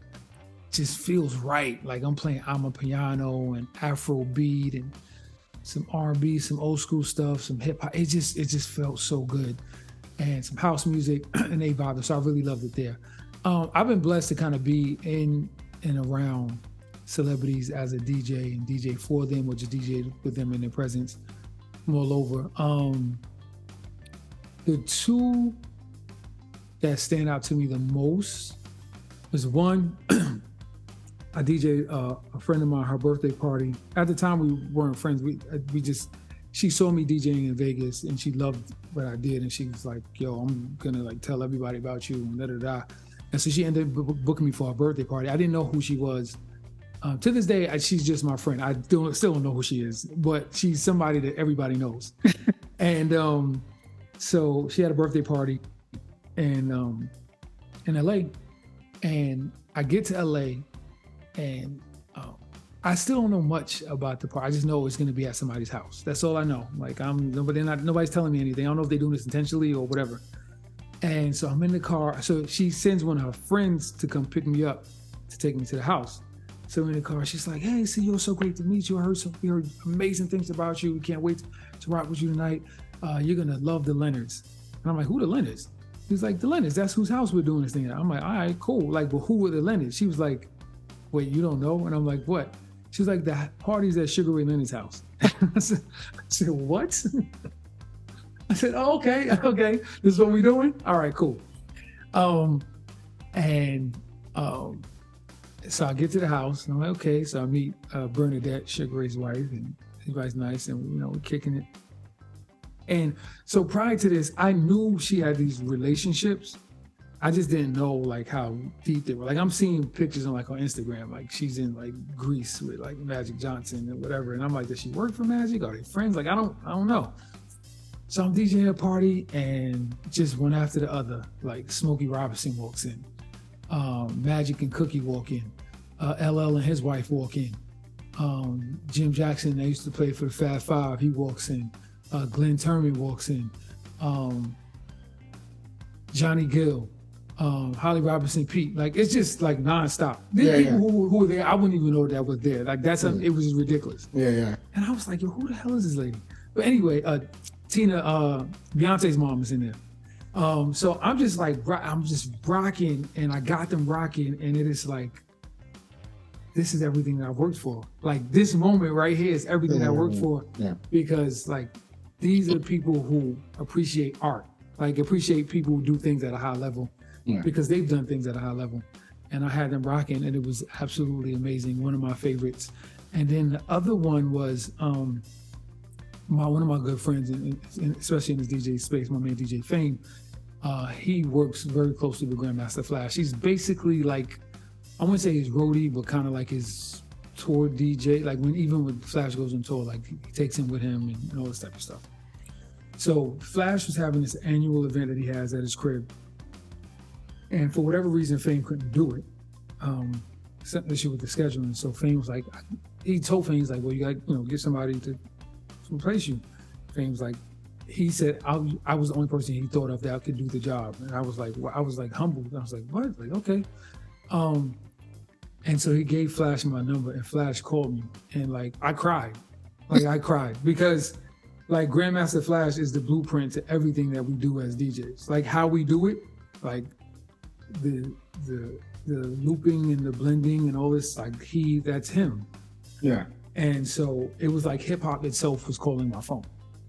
just feels right. Like I'm playing Amapiano and Afrobeat and some R&B, some old school stuff, some hip hop. It just felt so good, and some house music and they vibe. So I really loved it there. I've been blessed to kind of be in and around celebrities as a DJ and DJ for them, or just DJ with them in their presence from all over. The 2 that stand out to me the most was one, I DJ'd a friend of mine, her birthday party. At the time we weren't friends. She saw me DJing in Vegas and she loved what I did, and she was like, yo, I'm gonna like tell everybody about you and da-da-da. And so she ended up booking me for a birthday party. I didn't know who she was. To this day, she's just my friend. I still don't know who she is, but she's somebody that everybody knows. And so she had a birthday party in LA, and I get to LA, and I still don't know much about the party. I just know it's going to be at somebody's house. That's all I know. Like nobody's telling me anything. I don't know if they're doing this intentionally or whatever. And so I'm in the car. So she sends one of her friends to come pick me up to take me to the house. So in the car, she's like, hey, see, you're so great to meet you. We heard amazing things about you. We can't wait to rock with you tonight. You're going to love the Leonards. And I'm like, who the Leonards? He's like, the Leonards, that's whose house we're doing this thing at. I'm like, all right, cool. Like, well, who were the Leonards? She was like, wait, you don't know? And I'm like, what? She was like, the party's at Sugar Ray Leonard's house. I said, what? I said, oh, okay. This is what we're doing? All right, cool. So I get to the house, and I'm like, okay. So I meet Bernadette, Sugar Ray's wife, and everybody's nice, and we're kicking it. And so prior to this, I knew she had these relationships. I just didn't know like how deep they were. Like I'm seeing pictures on Instagram, like she's in like Greece with like Magic Johnson and whatever. And I'm like, does she work for Magic? Are they friends? Like I don't know. So I'm DJing a party, and just one after the other, like Smokey Robinson walks in, Magic and Cookie walk in, LL and his wife walk in, Jim Jackson, that used to play for the Fab Five, he walks in, Glenn Turman walks in, Johnny Gill, Holly Robinson Pete. Like it's just like nonstop. These people who were there, I wouldn't even know that was there. Like it was ridiculous. Yeah. And I was like, yo, who the hell is this lady? But anyway, Tina, Beyonce's mom is in there. So I'm just rocking, and I got them rocking, and it is like, this is everything that I've worked for. Like this moment right here is everything I worked for. Yeah. Because like these are people who appreciate art, like appreciate people who do things at a high level, because they've done things at a high level. And I had them rocking, and it was absolutely amazing. One of my favorites. And then the other one was one of my good friends, especially in this DJ space, my man DJ Fame. He works very closely with Grandmaster Flash. He's basically like, I wouldn't say his roadie, but kind of like his tour DJ. Like even when Flash goes on tour, like he takes him with him and all this type of stuff. So Flash was having this annual event that he has at his crib. And for whatever reason, Fame couldn't do it. Some issue with the scheduling. So Fame was like, he told Fame, he's like, well, you got, get somebody to replace you. Fame's like, he said, I was the only person he thought of that could do the job. And I was like humbled. I was like, what? Like, okay. And so he gave Flash my number, and Flash called me, and like, I cried. Like I cried because like Grandmaster Flash is the blueprint to everything that we do as DJs. Like how we do it, like the looping and the blending and all this, like that's him. Yeah. And so it was like hip hop itself was calling my phone,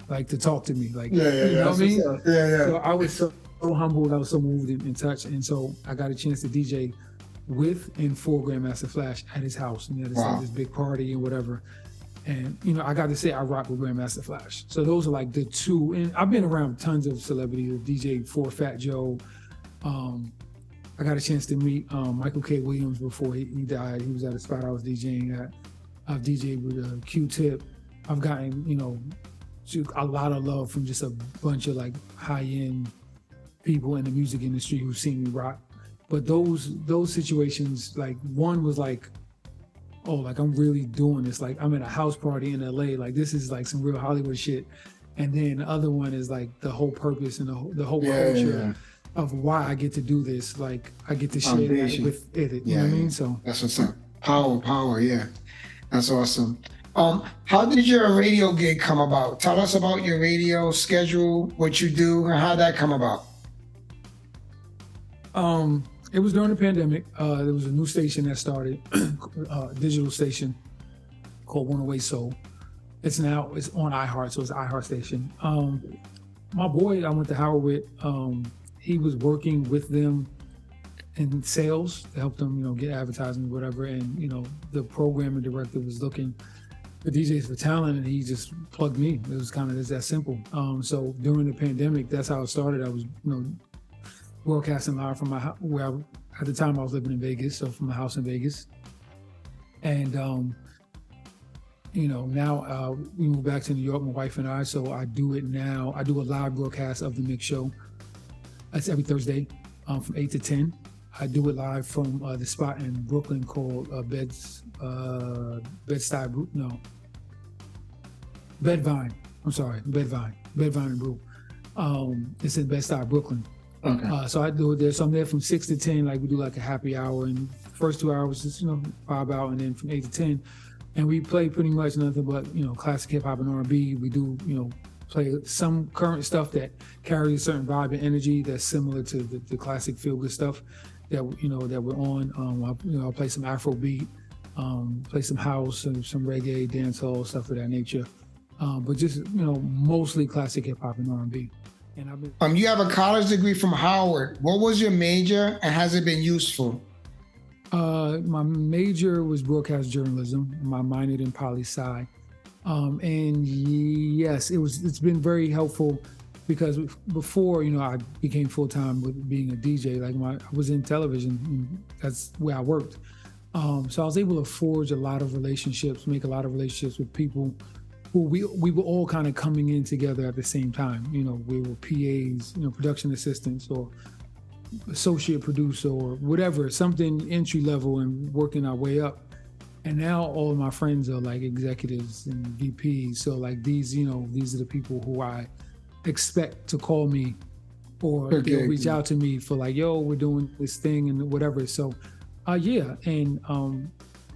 like to talk to me, like you know what I mean? Yeah. So I was so humbled, I was so moved and touched, and so I got a chance to DJ with and for Grandmaster Flash at his house, and he had this big party and whatever. And I got to say I rock with Grandmaster Flash. So those are like the two, and I've been around tons of celebrities, DJ for Fat Joe. I got a chance to meet Michael K. Williams before he died. He was at a spot I was DJing at. I've DJed with Q-Tip. I've gotten, a lot of love from just a bunch of like high-end people in the music industry who've seen me rock. But those situations, like one was like, oh, like I'm really doing this. Like I'm at a house party in LA. Like this is like some real Hollywood shit. And then the other one is like the whole purpose and the whole culture of why I get to do this. like I get to share that with it. You know what I mean? So that's what's up. Power, yeah. That's awesome. How did your radio gig come about? Tell us about your radio schedule, what you do, and how that come about. It was during the pandemic. There was a new station that started, a digital station called 108 Soul. It's on iHeart, so it's an iHeart station. My boy I went to Howard with, he was working with them in sales to help them, get advertising, whatever. And, the programming director was looking for DJs for talent, and he just plugged me. It was kind of just that simple. So during the pandemic, that's how it started. I was, broadcasting live from at the time I was living in Vegas, so from my house in Vegas. And, now we moved back to New York, my wife and I, so I do it now. I do a live broadcast of the Mix Show. That's every Thursday from 8 to 10. I do it live from the spot in Brooklyn called Bedvine. Bedvine and Brew. It's in Bed-Stuy, Brooklyn. Okay. So I do it there. So I'm there from 6 to 10. Like we do like a happy hour, and first 2 hours is vibe out, and then from 8 to 10, and we play pretty much nothing but classic hip hop and R&B. We do play some current stuff that carries a certain vibe and energy that's similar to the classic feel good stuff that that we're on. I'll play some Afrobeat, play some house and some reggae, dancehall, stuff of that nature. But just mostly classic hip hop and R&B. And I've been. You have a college degree from Howard. What was your major, and has it been useful? My major was broadcast journalism. My minored in poli-sci. And yes, it's been very helpful because before, I became full-time with being a DJ, like I was in television, and that's where I worked. So I was able to forge a lot of relationships, make a lot of relationships with people who we were all kind of coming in together at the same time. We were PAs, production assistants or associate producer or whatever, something entry level and working our way up. And now all of my friends are like executives and VPs. So like these are the people who I expect to call me, or they'll reach out to me for like, yo, we're doing this thing and whatever. So and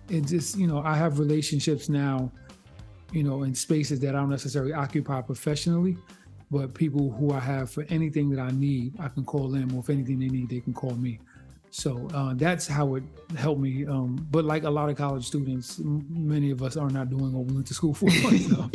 it just, I have relationships now, in spaces that I don't necessarily occupy professionally, but people who I have for anything that I need, I can call them, or if anything they need, they can call me. So that's how it helped me. But like a lot of college students, many of us are not doing what we went to school for. So.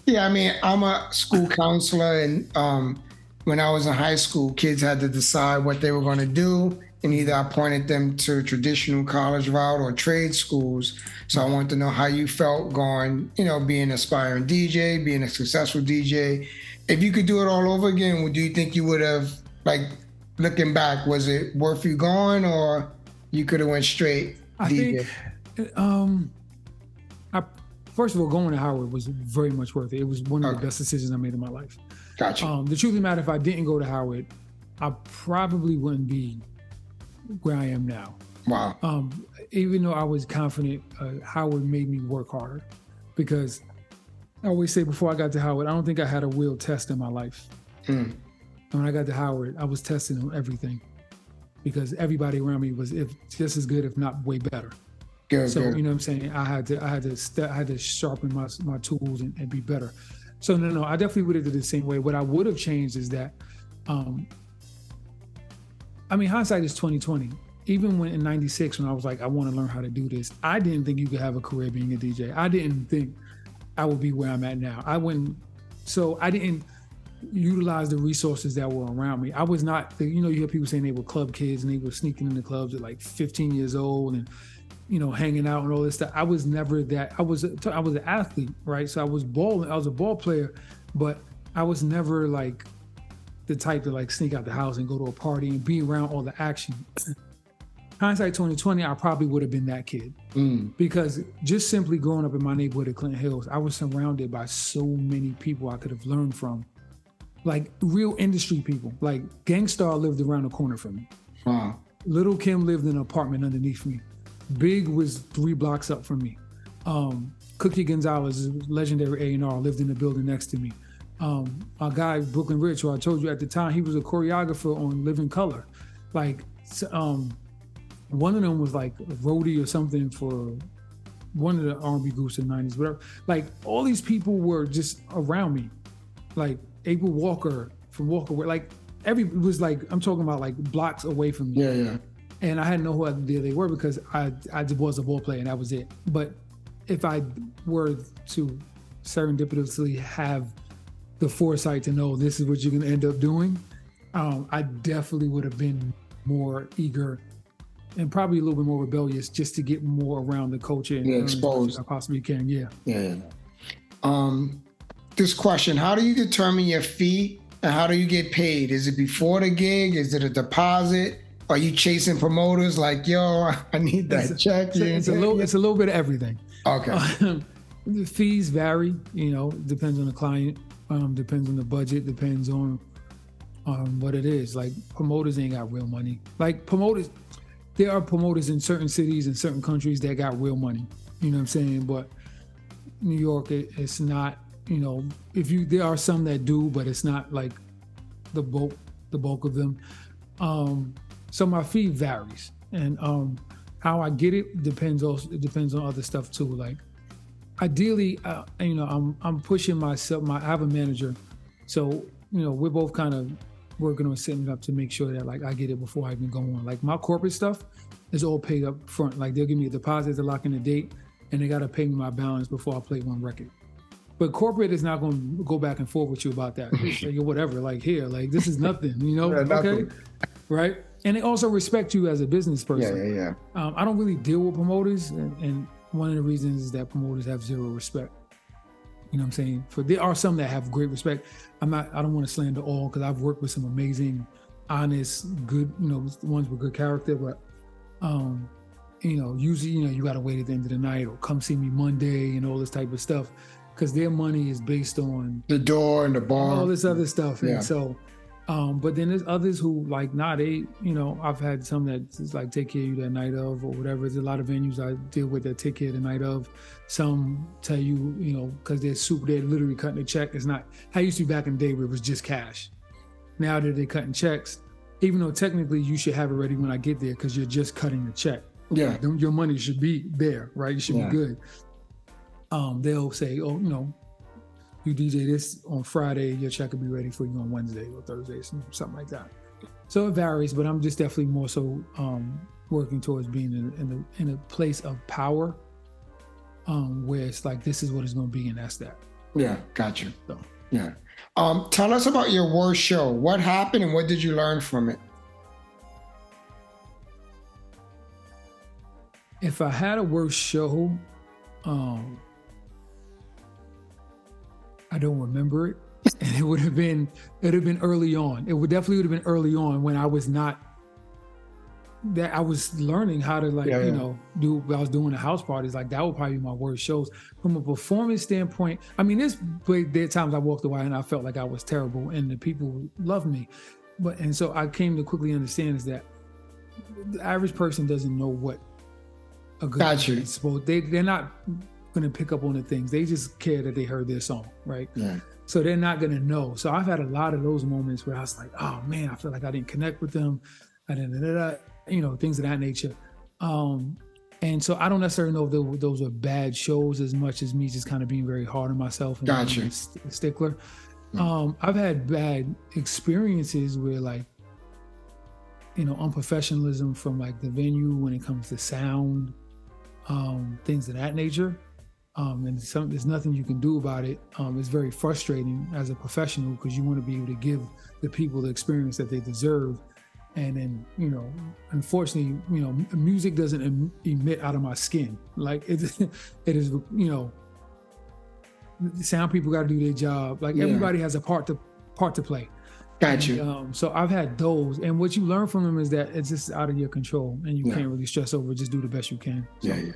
Yeah, I mean, I'm a school counselor, and when I was in high school, kids had to decide what they were going to do, and either I pointed them to traditional college route or trade schools. So I wanted to know how you felt going, being an aspiring DJ, being a successful DJ. If you could do it all over again, do you think you would have, like, looking back, was it worth you going, or you could have went straight DJ? First of all, going to Howard was very much worth it. It was one of the best decisions I made in my life. Gotcha. The truth of the matter, if I didn't go to Howard, I probably wouldn't be where I am now. Wow. Even though I was confident, Howard made me work harder, because I always say before I got to Howard, I don't think I had a real test in my life. And when I got to Howard, I was testing on everything, because everybody around me was just as good, if not way better. Good, so good. You know what I'm saying? I had to sharpen my tools and be better. So no, I definitely would have did it the same way. What I would have changed is that, hindsight is 20/20. Even when in '96, when I was like, I want to learn how to do this, I didn't think you could have a career being a DJ. I didn't think I would be where I'm at now. I didn't utilize the resources that were around me. I was not, you hear people saying they were club kids and they were sneaking in the clubs at like 15 years old and, hanging out and all this stuff. I was never that. I was an athlete, right? So I was a ball player, but I was never like the type to like sneak out the house and go to a party and be around all the action. Hindsight 20/20, I probably would have been that kid, because just simply growing up in my neighborhood at Clinton Hills, I was surrounded by so many people I could have learned from, like real industry people. Like Gangstar lived around the corner from me. Wow. Little Kim lived in an apartment underneath me. Big was 3 blocks up from me. Cookie Gonzalez, legendary A&R, lived in the building next to me. Our guy, Brooklyn Rich, who I told you at the time, he was a choreographer on Living Color. Like, one of them was like a roadie or something for one of the R&B groups in the 90s, whatever. Like, all these people were just around me. Like, April Walker from Walker, like, it was like, I'm talking about like blocks away from me. Yeah. And I had no idea they were, because I was a ball player and that was it. But if I were to serendipitously have the foresight to know this is what you're going to end up doing, I definitely would have been more eager and probably a little bit more rebellious, just to get more around the culture and exposed as I possibly can. Yeah. This question: how do you determine your fee and how do you get paid? Is it before the gig? Is it a deposit? Are you chasing promoters like, yo, I need that check? It's a little bit of everything. Okay. The fees vary, depends on the client, depends on the budget, depends on what it is. Like, promoters ain't got real money. Like, promoters, there are promoters in certain cities and certain countries that got real money. You know what I'm saying? But New York, it's not, there are some that do, but it's not like the bulk of them. So my fee varies, and how I get it depends on other stuff too. Like, ideally, I'm pushing myself. I have a manager, so we're both kind of working on setting it up to make sure that like I get it before I even go on. Like, my corporate stuff is all paid up front. Like, they'll give me a deposit to lock in the date, and they got to pay me my balance before I play one record. But corporate is not going to go back and forth with you about that. It's like, whatever, like, here, like, this is nothing, Yeah, okay, nothing. right? And they also respect you as a business person. Yeah. I don't really deal with promoters, and one of the reasons is that promoters have zero respect. You know what I'm saying? There are some that have great respect. I don't want to slander all, because I've worked with some amazing, honest, good, ones with good character, but usually, you got to wait at the end of the night or come see me Monday and all this type of stuff, because their money is based on the door and the bar, all this other stuff. Yeah. And so, but then there's others who like, I've had some that just like take care of you that night of or whatever. There's a lot of venues I deal with that take care of the night of. Some tell you, because they're literally cutting a check. It's not how it used to be back in the day where it was just cash. Now that they're cutting checks, even though technically you should have it ready when I get there, because you're just cutting the check. Yeah. Your money should be there, right? You should be good. They'll say, oh, you DJ this on Friday, your check will be ready for you on Wednesday or Thursday, something like that. So it varies, but I'm just definitely more so working towards being in a place of power, where it's like, this is what it's going to be, and that's that. Yeah, got you. So. Yeah. Tell us about your worst show. What happened and what did you learn from it? If I had a worst show, I don't remember it. And it would have been early on. It would definitely have been early on when I was not, that I was learning how to do, I was doing the house parties. Like that would probably be my worst shows. From a performance standpoint, I mean, there are times I walked away and I felt like I was terrible and the people loved me. And so I came to quickly understand is that the average person doesn't know what a good person is supposed. They're not going to pick up on the things. They just care that they heard their song, right? Yeah. So they're not going to know. So I've had a lot of those moments where I was like, oh man, I feel like I didn't connect with them. Things of that nature. And so I don't necessarily know if those are bad shows as much as me just kind of being very hard on myself and being a stickler. I've had bad experiences where unprofessionalism from like the venue when it comes to sound, things of that nature. And there's nothing you can do about it. It's very frustrating as a professional because you want to be able to give the people the experience that they deserve. And then, unfortunately, music doesn't emit out of my skin. Like it is, the sound people got to do their job. Like everybody has a part to play. Got you. So I've had those, and what you learn from them is that it's just out of your control, and you can't really stress over it. Just do the best you can. So. Yeah.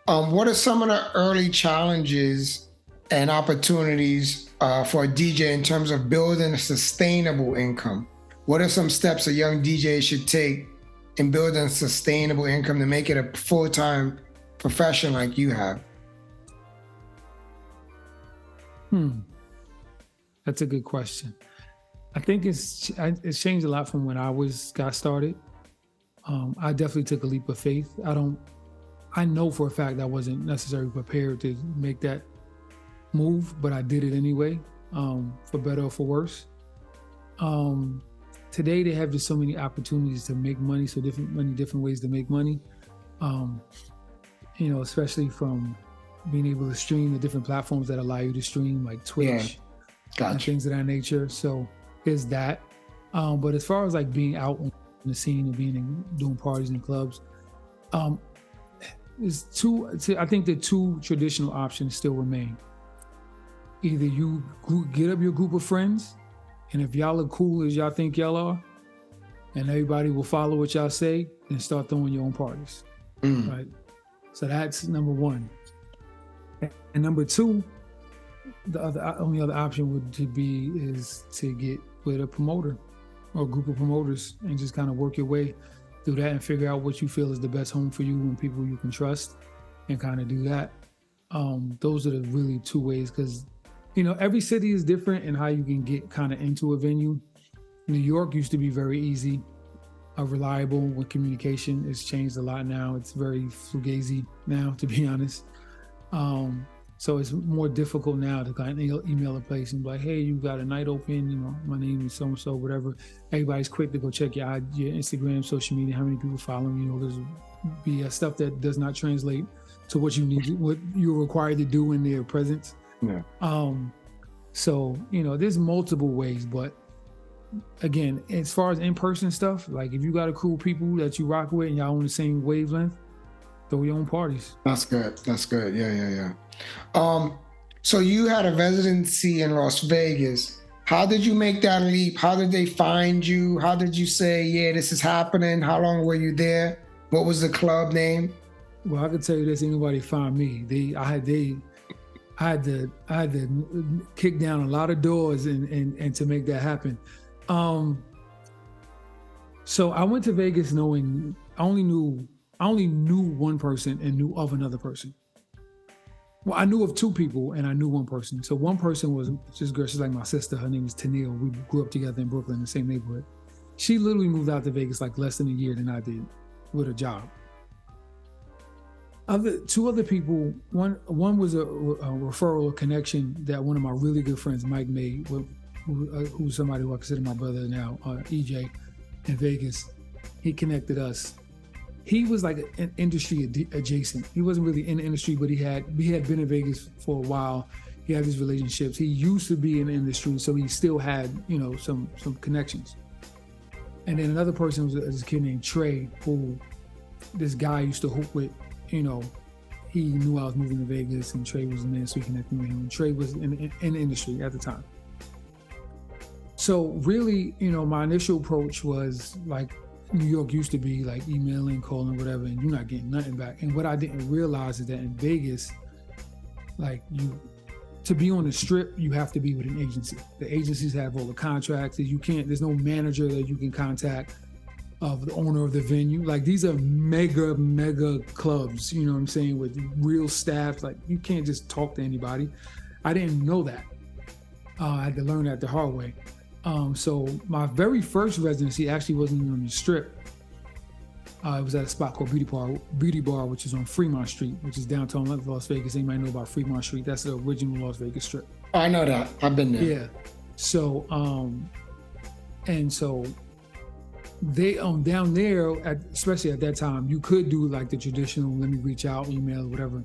What are some of the early challenges and opportunities for a DJ in terms of building a sustainable income? What are some steps a young DJ should take in building a sustainable income to make it a full-time profession like you have? That's a good question. I think it's changed a lot from when I got started. I definitely took a leap of faith. I know for a fact I wasn't necessarily prepared to make that move, but I did it anyway, for better or for worse. Today they have just so many opportunities to make money, different ways to make money. Especially from being able to stream the different platforms that allow you to stream, like Twitch and things of that nature. So there's that. But as far as like being out on the scene and doing parties and clubs, I think the two traditional options still remain. Either you get up your group of friends, and if y'all are cool as y'all think y'all are, and everybody will follow what y'all say, then start throwing your own parties, right? So that's number one. And number two, the only other option is to get with a promoter or a group of promoters and just kind of work your way through that and figure out what you feel is the best home for you and people you can trust, and kind of do that. Those are the really two ways, because every city is different in how you can get kind of into a venue. New York used to be very easy, reliable with communication. It's changed a lot now. It's very fugazi now, to be honest. So it's more difficult now to kind of email a place and be like, hey, you got a night open, my name is so-and-so, whatever. Everybody's quick to go check your Instagram, social media, how many people following you. There's be stuff that does not translate to what you're required to do in their presence. Yeah. So, there's multiple ways, but again, as far as in-person stuff, like if you got a crew of people that you rock with and y'all on the same wavelength, throw your own parties. That's good. Yeah. So you had a residency in Las Vegas. How did you make that leap? How did they find you? How did you say, yeah, this is happening? How long were you there? What was the club name? Well, I can tell you this, ain't nobody find me. I had to kick down a lot of doors and to make that happen. So I went to Vegas knowing I only knew one person and knew of another person. Well, I knew of two people and I knew one person. So one person was this girl, she's like my sister. Her name is Tennille. We grew up together in Brooklyn, the same neighborhood. She literally moved out to Vegas like less than a year than I did with a job. Two other people, one was a referral or connection that one of my really good friends, Mike, made, who's somebody who I consider my brother now, EJ. in Vegas. He connected us. He was like an industry adjacent. He wasn't really in the industry, but we had been in Vegas for a while. He had these relationships. He used to be in the industry, so he still had, some connections. And then another person was this kid named Trey, who this guy used to hoop with. He knew I was moving to Vegas, and Trey was in there, so he connected with him. And Trey was in the industry at the time. So really, my initial approach was like, New York used to be like emailing, calling, whatever, and you're not getting nothing back. And what I didn't realize is that in Vegas, like to be on the strip, you have to be with an agency. The agencies have all the contracts. There's no manager that you can contact of the owner of the venue. Like these are mega clubs, you know what I'm saying, with real staff. Like you can't just talk to anybody. I didn't know that. I had to learn that the hard way. So my very first residency actually wasn't on the strip. It was at a spot called Beauty Bar, which is on Fremont Street, which is downtown Las Vegas. Anybody know about Fremont Street? That's the original Las Vegas strip. I know that. I've been there. Yeah. So, and so they down there, especially at that time, you could do like the traditional, let me reach out, email, whatever.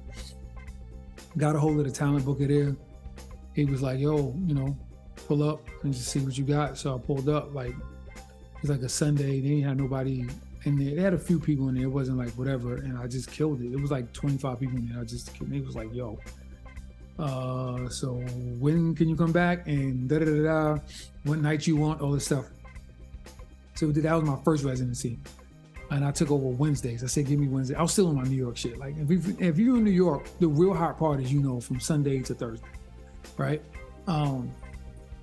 Got a hold of the talent booker there. He was like, yo, pull up and just see what you got. So I pulled up, like, it was like a Sunday. They didn't have nobody in there. They had a few people in there. It wasn't like whatever. And I just killed it. It was like 25 people in there. He was like, yo, so when can you come back? And da-da-da-da, what night you want, all this stuff. So that was my first residency. And I took over Wednesdays. I said, give me Wednesday. I was still on my New York shit. Like if you're in New York, the real hot part is, from Sunday to Thursday, right?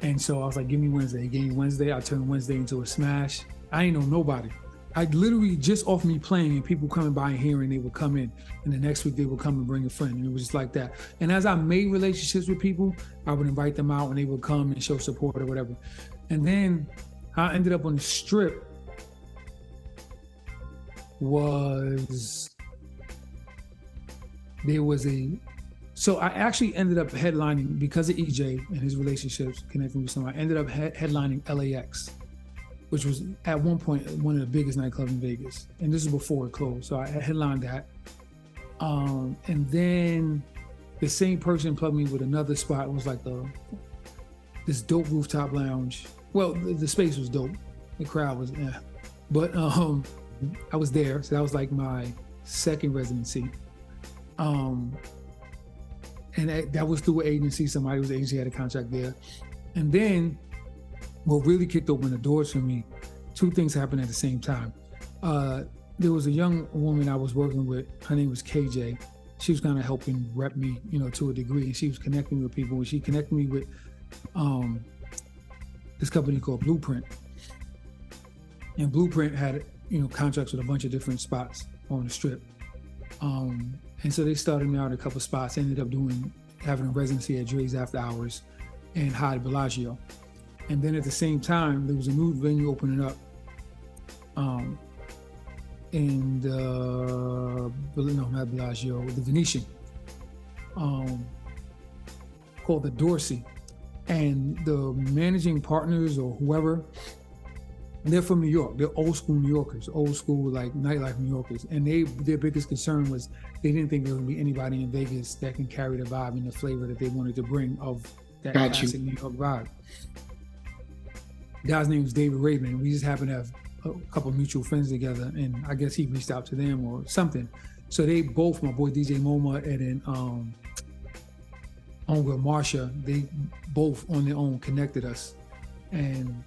And so I was like, give me Wednesday. He gave me Wednesday. I turned Wednesday into a smash. I ain't know nobody. I literally just off me playing and people coming by and hearing, they would come in. And the next week they would come and bring a friend. And it was just like that. And as I made relationships with people, I would invite them out and they would come and show support or whatever. And then I ended up on the strip So I actually ended up headlining, because of EJ and his relationships connecting with someone, I ended up headlining LAX, which was at one point one of the biggest nightclubs in Vegas. And this is before it closed. So I headlined that. And then the same person plugged me with another spot. It was like this dope rooftop lounge. Well, the space was dope. The crowd was, But I was there. So that was like my second residency. And that was through an agency. Somebody was agency had a contract there. And then what really kicked open the doors for me, two things happened at the same time. There was a young woman I was working with. Her name was KJ. She was kind of helping rep me, to a degree. And she was connecting with people. And she connected me with this company called Blueprint. And Blueprint had, contracts with a bunch of different spots on the strip. And so they started me out at a couple spots. Ended up having a residency at Dre's After Hours and Hyatt Bellagio. And then at the same time, there was a new venue opening up not Bellagio, the Venetian, called the Dorsey. And the managing partners or whoever, they're from New York. They're old school New Yorkers, old school like nightlife New Yorkers. And their biggest concern was they didn't think there would be anybody in Vegas that can carry the vibe and the flavor that they wanted to bring of that classic New York vibe. The guy's name was David Raven. We just happened to have a couple of mutual friends together, and I guess he reached out to them or something. So they both, my boy DJ MoMA and then homegirl Marsha, they both on their own connected us. And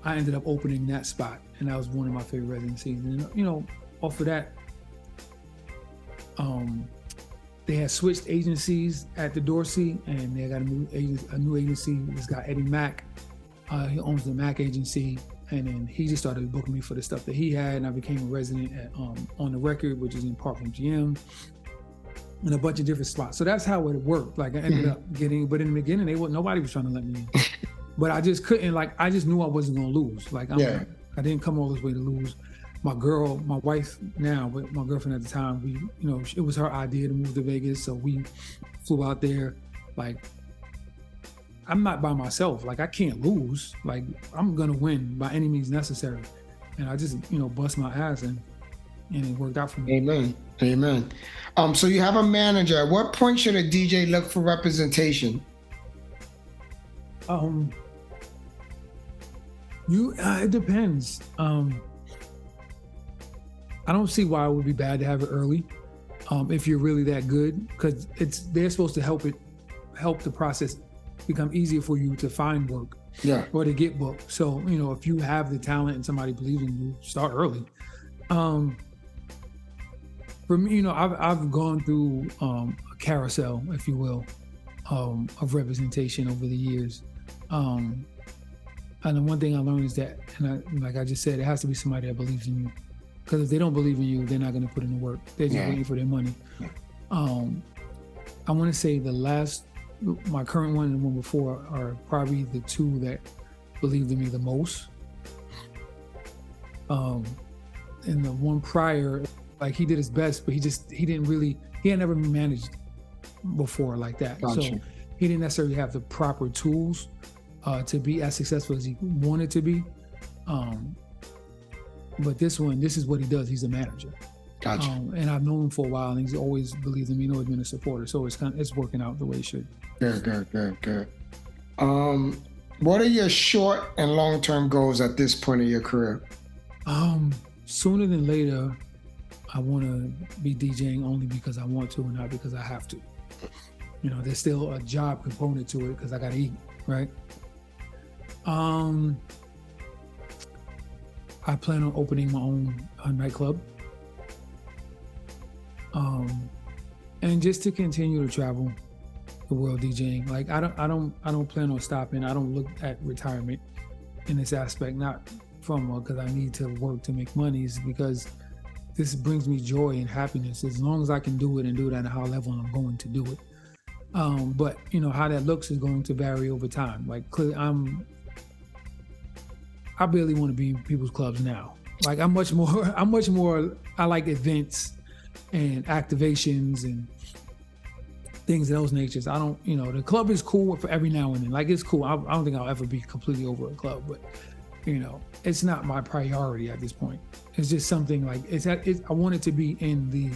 I ended up opening that spot, and that was one of my favorite residencies. And off of that, they had switched agencies at the Dorsey, and they got a new agency. This guy Eddie Mack, he owns the Mack agency, and then he just started booking me for the stuff that he had, and I became a resident at On the Record, which is in Park from GM, and a bunch of different spots. So that's how it worked. Like I ended up getting, but in the beginning, nobody was trying to let me in. But I just couldn't, I just knew I wasn't gonna lose. I didn't come all this way to lose. My wife now, but my girlfriend at the time, it was her idea to move to Vegas. So we flew out there. I'm not by myself. I can't lose. I'm gonna win by any means necessary. and I just, bust my ass and it worked out for me. Amen. So you have a manager. At what point should a DJ look for representation? It depends. I don't see why it would be bad to have it early, if you're really that good, because they're supposed to help the process become easier for you to find work, or to get booked. So if you have the talent and somebody believes in you, start early. For me, I've gone through a carousel, if you will, of representation over the years. And the one thing I learned is that, like I just said, it has to be somebody that believes in you. Because if they don't believe in you, they're not going to put in the work. They're just waiting for their money. I want to say my current one and the one before are probably the two that believed in me the most. And the one prior, like, he did his best, but he had never been managed before like that. Gotcha. So he didn't necessarily have the proper tools to be as successful as he wanted to be. But this is what he does. He's a manager. Gotcha. And I've known him for a while, and he's always believed in me. He's been a supporter. So it's working out the way it should. Good. What are your short and long-term goals at this point of your career? Sooner than later, I want to be DJing only because I want to and not because I have to. There's still a job component to it because I got to eat, right? I plan on opening my own nightclub. And just to continue to travel the world DJing. Like, I don't plan on stopping. I don't look at retirement in this aspect, not from because I need to work to make money. It's because this brings me joy and happiness. As long as I can do it and do it at a high level, I'm going to do it. But how that looks is going to vary over time. Like, clearly, I barely want to be in people's clubs now. Like, I like events and activations and things of those natures. I don't, the club is cool for every now and then. Like, it's cool. I don't think I'll ever be completely over a club, but it's not my priority at this point. It's just something like I want it to be in the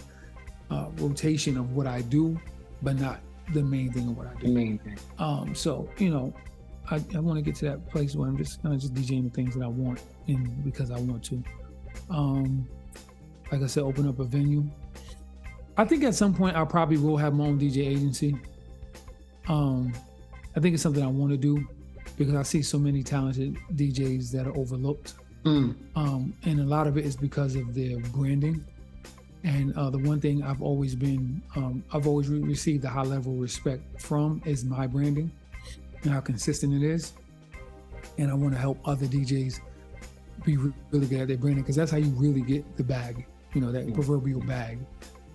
rotation of what I do, but not the main thing of what I do. The main thing. So I want to get to that place where I'm just kind of just DJing the things that I want and because I want to. Like I said, open up a venue. I think at some point I probably will have my own DJ agency. I think it's something I want to do because I see so many talented DJs that are overlooked. And a lot of it is because of their branding. And the one thing I've always received a high level of respect from is my branding and how consistent it is. And I want to help other DJs be really good at their branding because that's how you really get the bag, that proverbial bag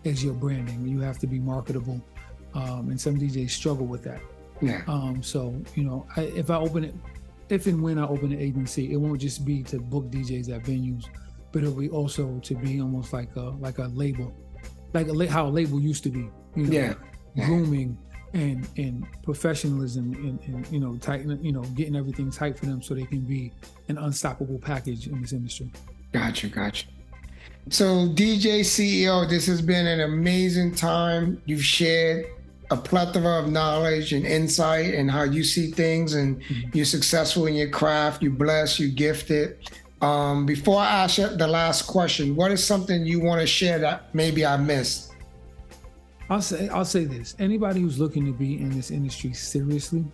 is your branding. You have to be marketable. And some DJs struggle with that. So, if and when I open an agency, it won't just be to book DJs at venues, but it'll be also to be almost like a label, how a label used to be, grooming and professionalism and tight, getting everything tight for them so they can be an unstoppable package in this industry. Gotcha. So DJ CEO, this has been an amazing time. You've shared a plethora of knowledge and insight and how you see things, and you're successful in your craft, you bless, you gifted. Before I ask you the last question, what is something you want to share that maybe I missed? I'll say this. Anybody who's looking to be in this industry seriously,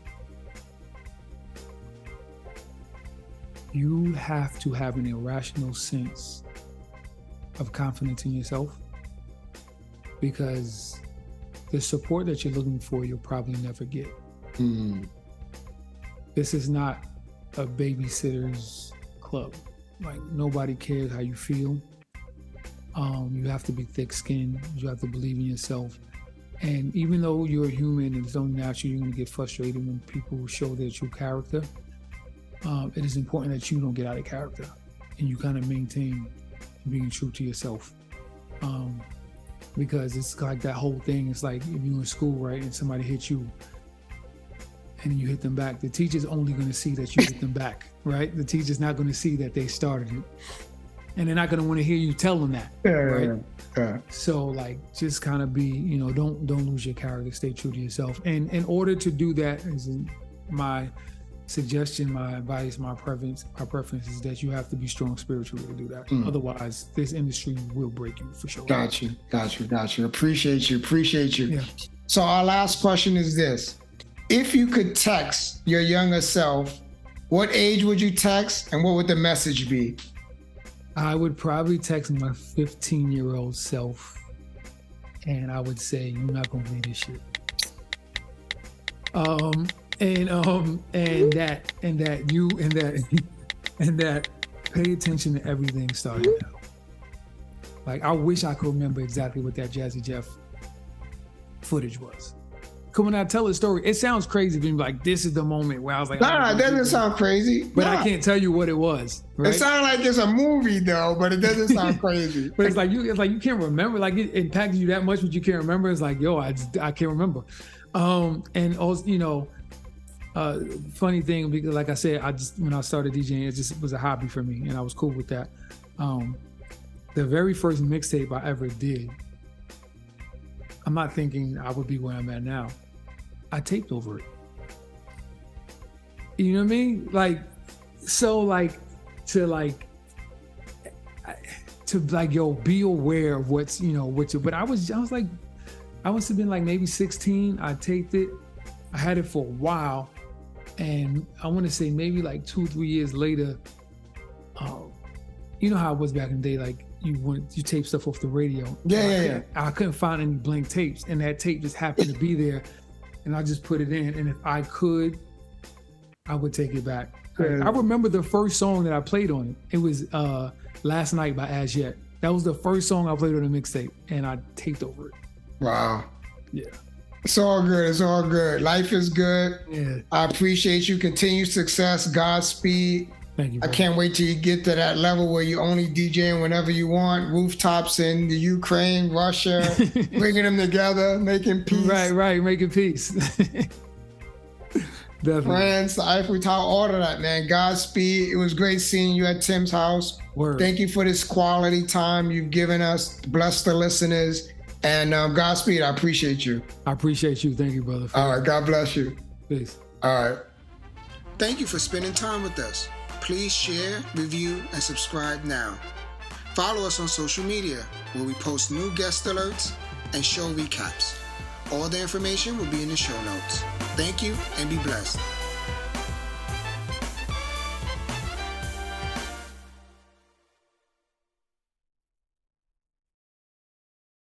you have to have an irrational sense of confidence in yourself, because the support that you're looking for, you'll probably never get. This is not a babysitter's club. Like, nobody cares how you feel. You have to be thick-skinned. You have to believe in yourself. And even though you're a human and it's only natural, you're going to get frustrated when people show their true character. It is important that you don't get out of character and you kind of maintain being true to yourself. Because it's like that whole thing. It's like if you're in school, right, and somebody hits you and you hit them back, the teacher's only going to see that you hit them back, right? The teacher's not going to see that they started it. and they're not going to want to hear you tell them that. Right. Yeah. So like, just kind of be, don't lose your character. Stay true to yourself. And in order to do that, is my suggestion, my advice, my preference is that you have to be strong spiritually to do that. Otherwise, this industry will break you for sure. Got you. Appreciate you. Yeah. So our last question is this. If you could text your younger self, what age would you text and what would the message be? I would probably text my 15-year-old self and I would say, you're not gonna believe this shit. And that pay attention to everything starting now. Like, I wish I could remember exactly what that Jazzy Jeff footage was. Cause when I tell a story, it sounds crazy being like, this is the moment where I was like, nah, it doesn't sound crazy. But I can't tell you what it was. Right? It sounds like it's a movie though, but it doesn't sound crazy. But it's like you can't remember. Like it impacted you that much, but you can't remember. It's like, yo, I can't remember. And also, funny thing, because like I said, when I started DJing, it just was a hobby for me, and I was cool with that. The very first mixtape I ever did, I'm not thinking I would be where I'm at now. I taped over it. You know what I mean? Like, so like, to yo, be aware of what's, but I must have been like maybe 16. I taped it. I had it for a while. And I want to say maybe like 2-3 years later, you know how it was back in the day, like you tape stuff off the radio. Yeah. I couldn't find any blank tapes, and that tape just happened to be there, and I just put it in. And if I could, I would take it back. I remember the first song that I played on it. It was "Last Night" by As Yet. That was the first song I played on the mixtape, and I taped over it. Wow. Yeah. It's all good. Life is good. Yeah. I appreciate you. Continued success. Godspeed. Thank you, bro. I can't wait till you get to that level where you only DJing whenever you want. Rooftops in the Ukraine, Russia, bringing them together, making peace. Right, making peace. Definitely. France, the Eiffel Tower, all of that, man. Godspeed. It was great seeing you at Tim's house. Word. Thank you for this quality time you've given us. Bless the listeners. And Godspeed. I appreciate you. I appreciate you. Thank you, brother. All right. God bless you. Peace. All right. Thank you for spending time with us. Please share, review, and subscribe now. Follow us on social media, where we post new guest alerts and show recaps. All the information will be in the show notes. Thank you, and be blessed.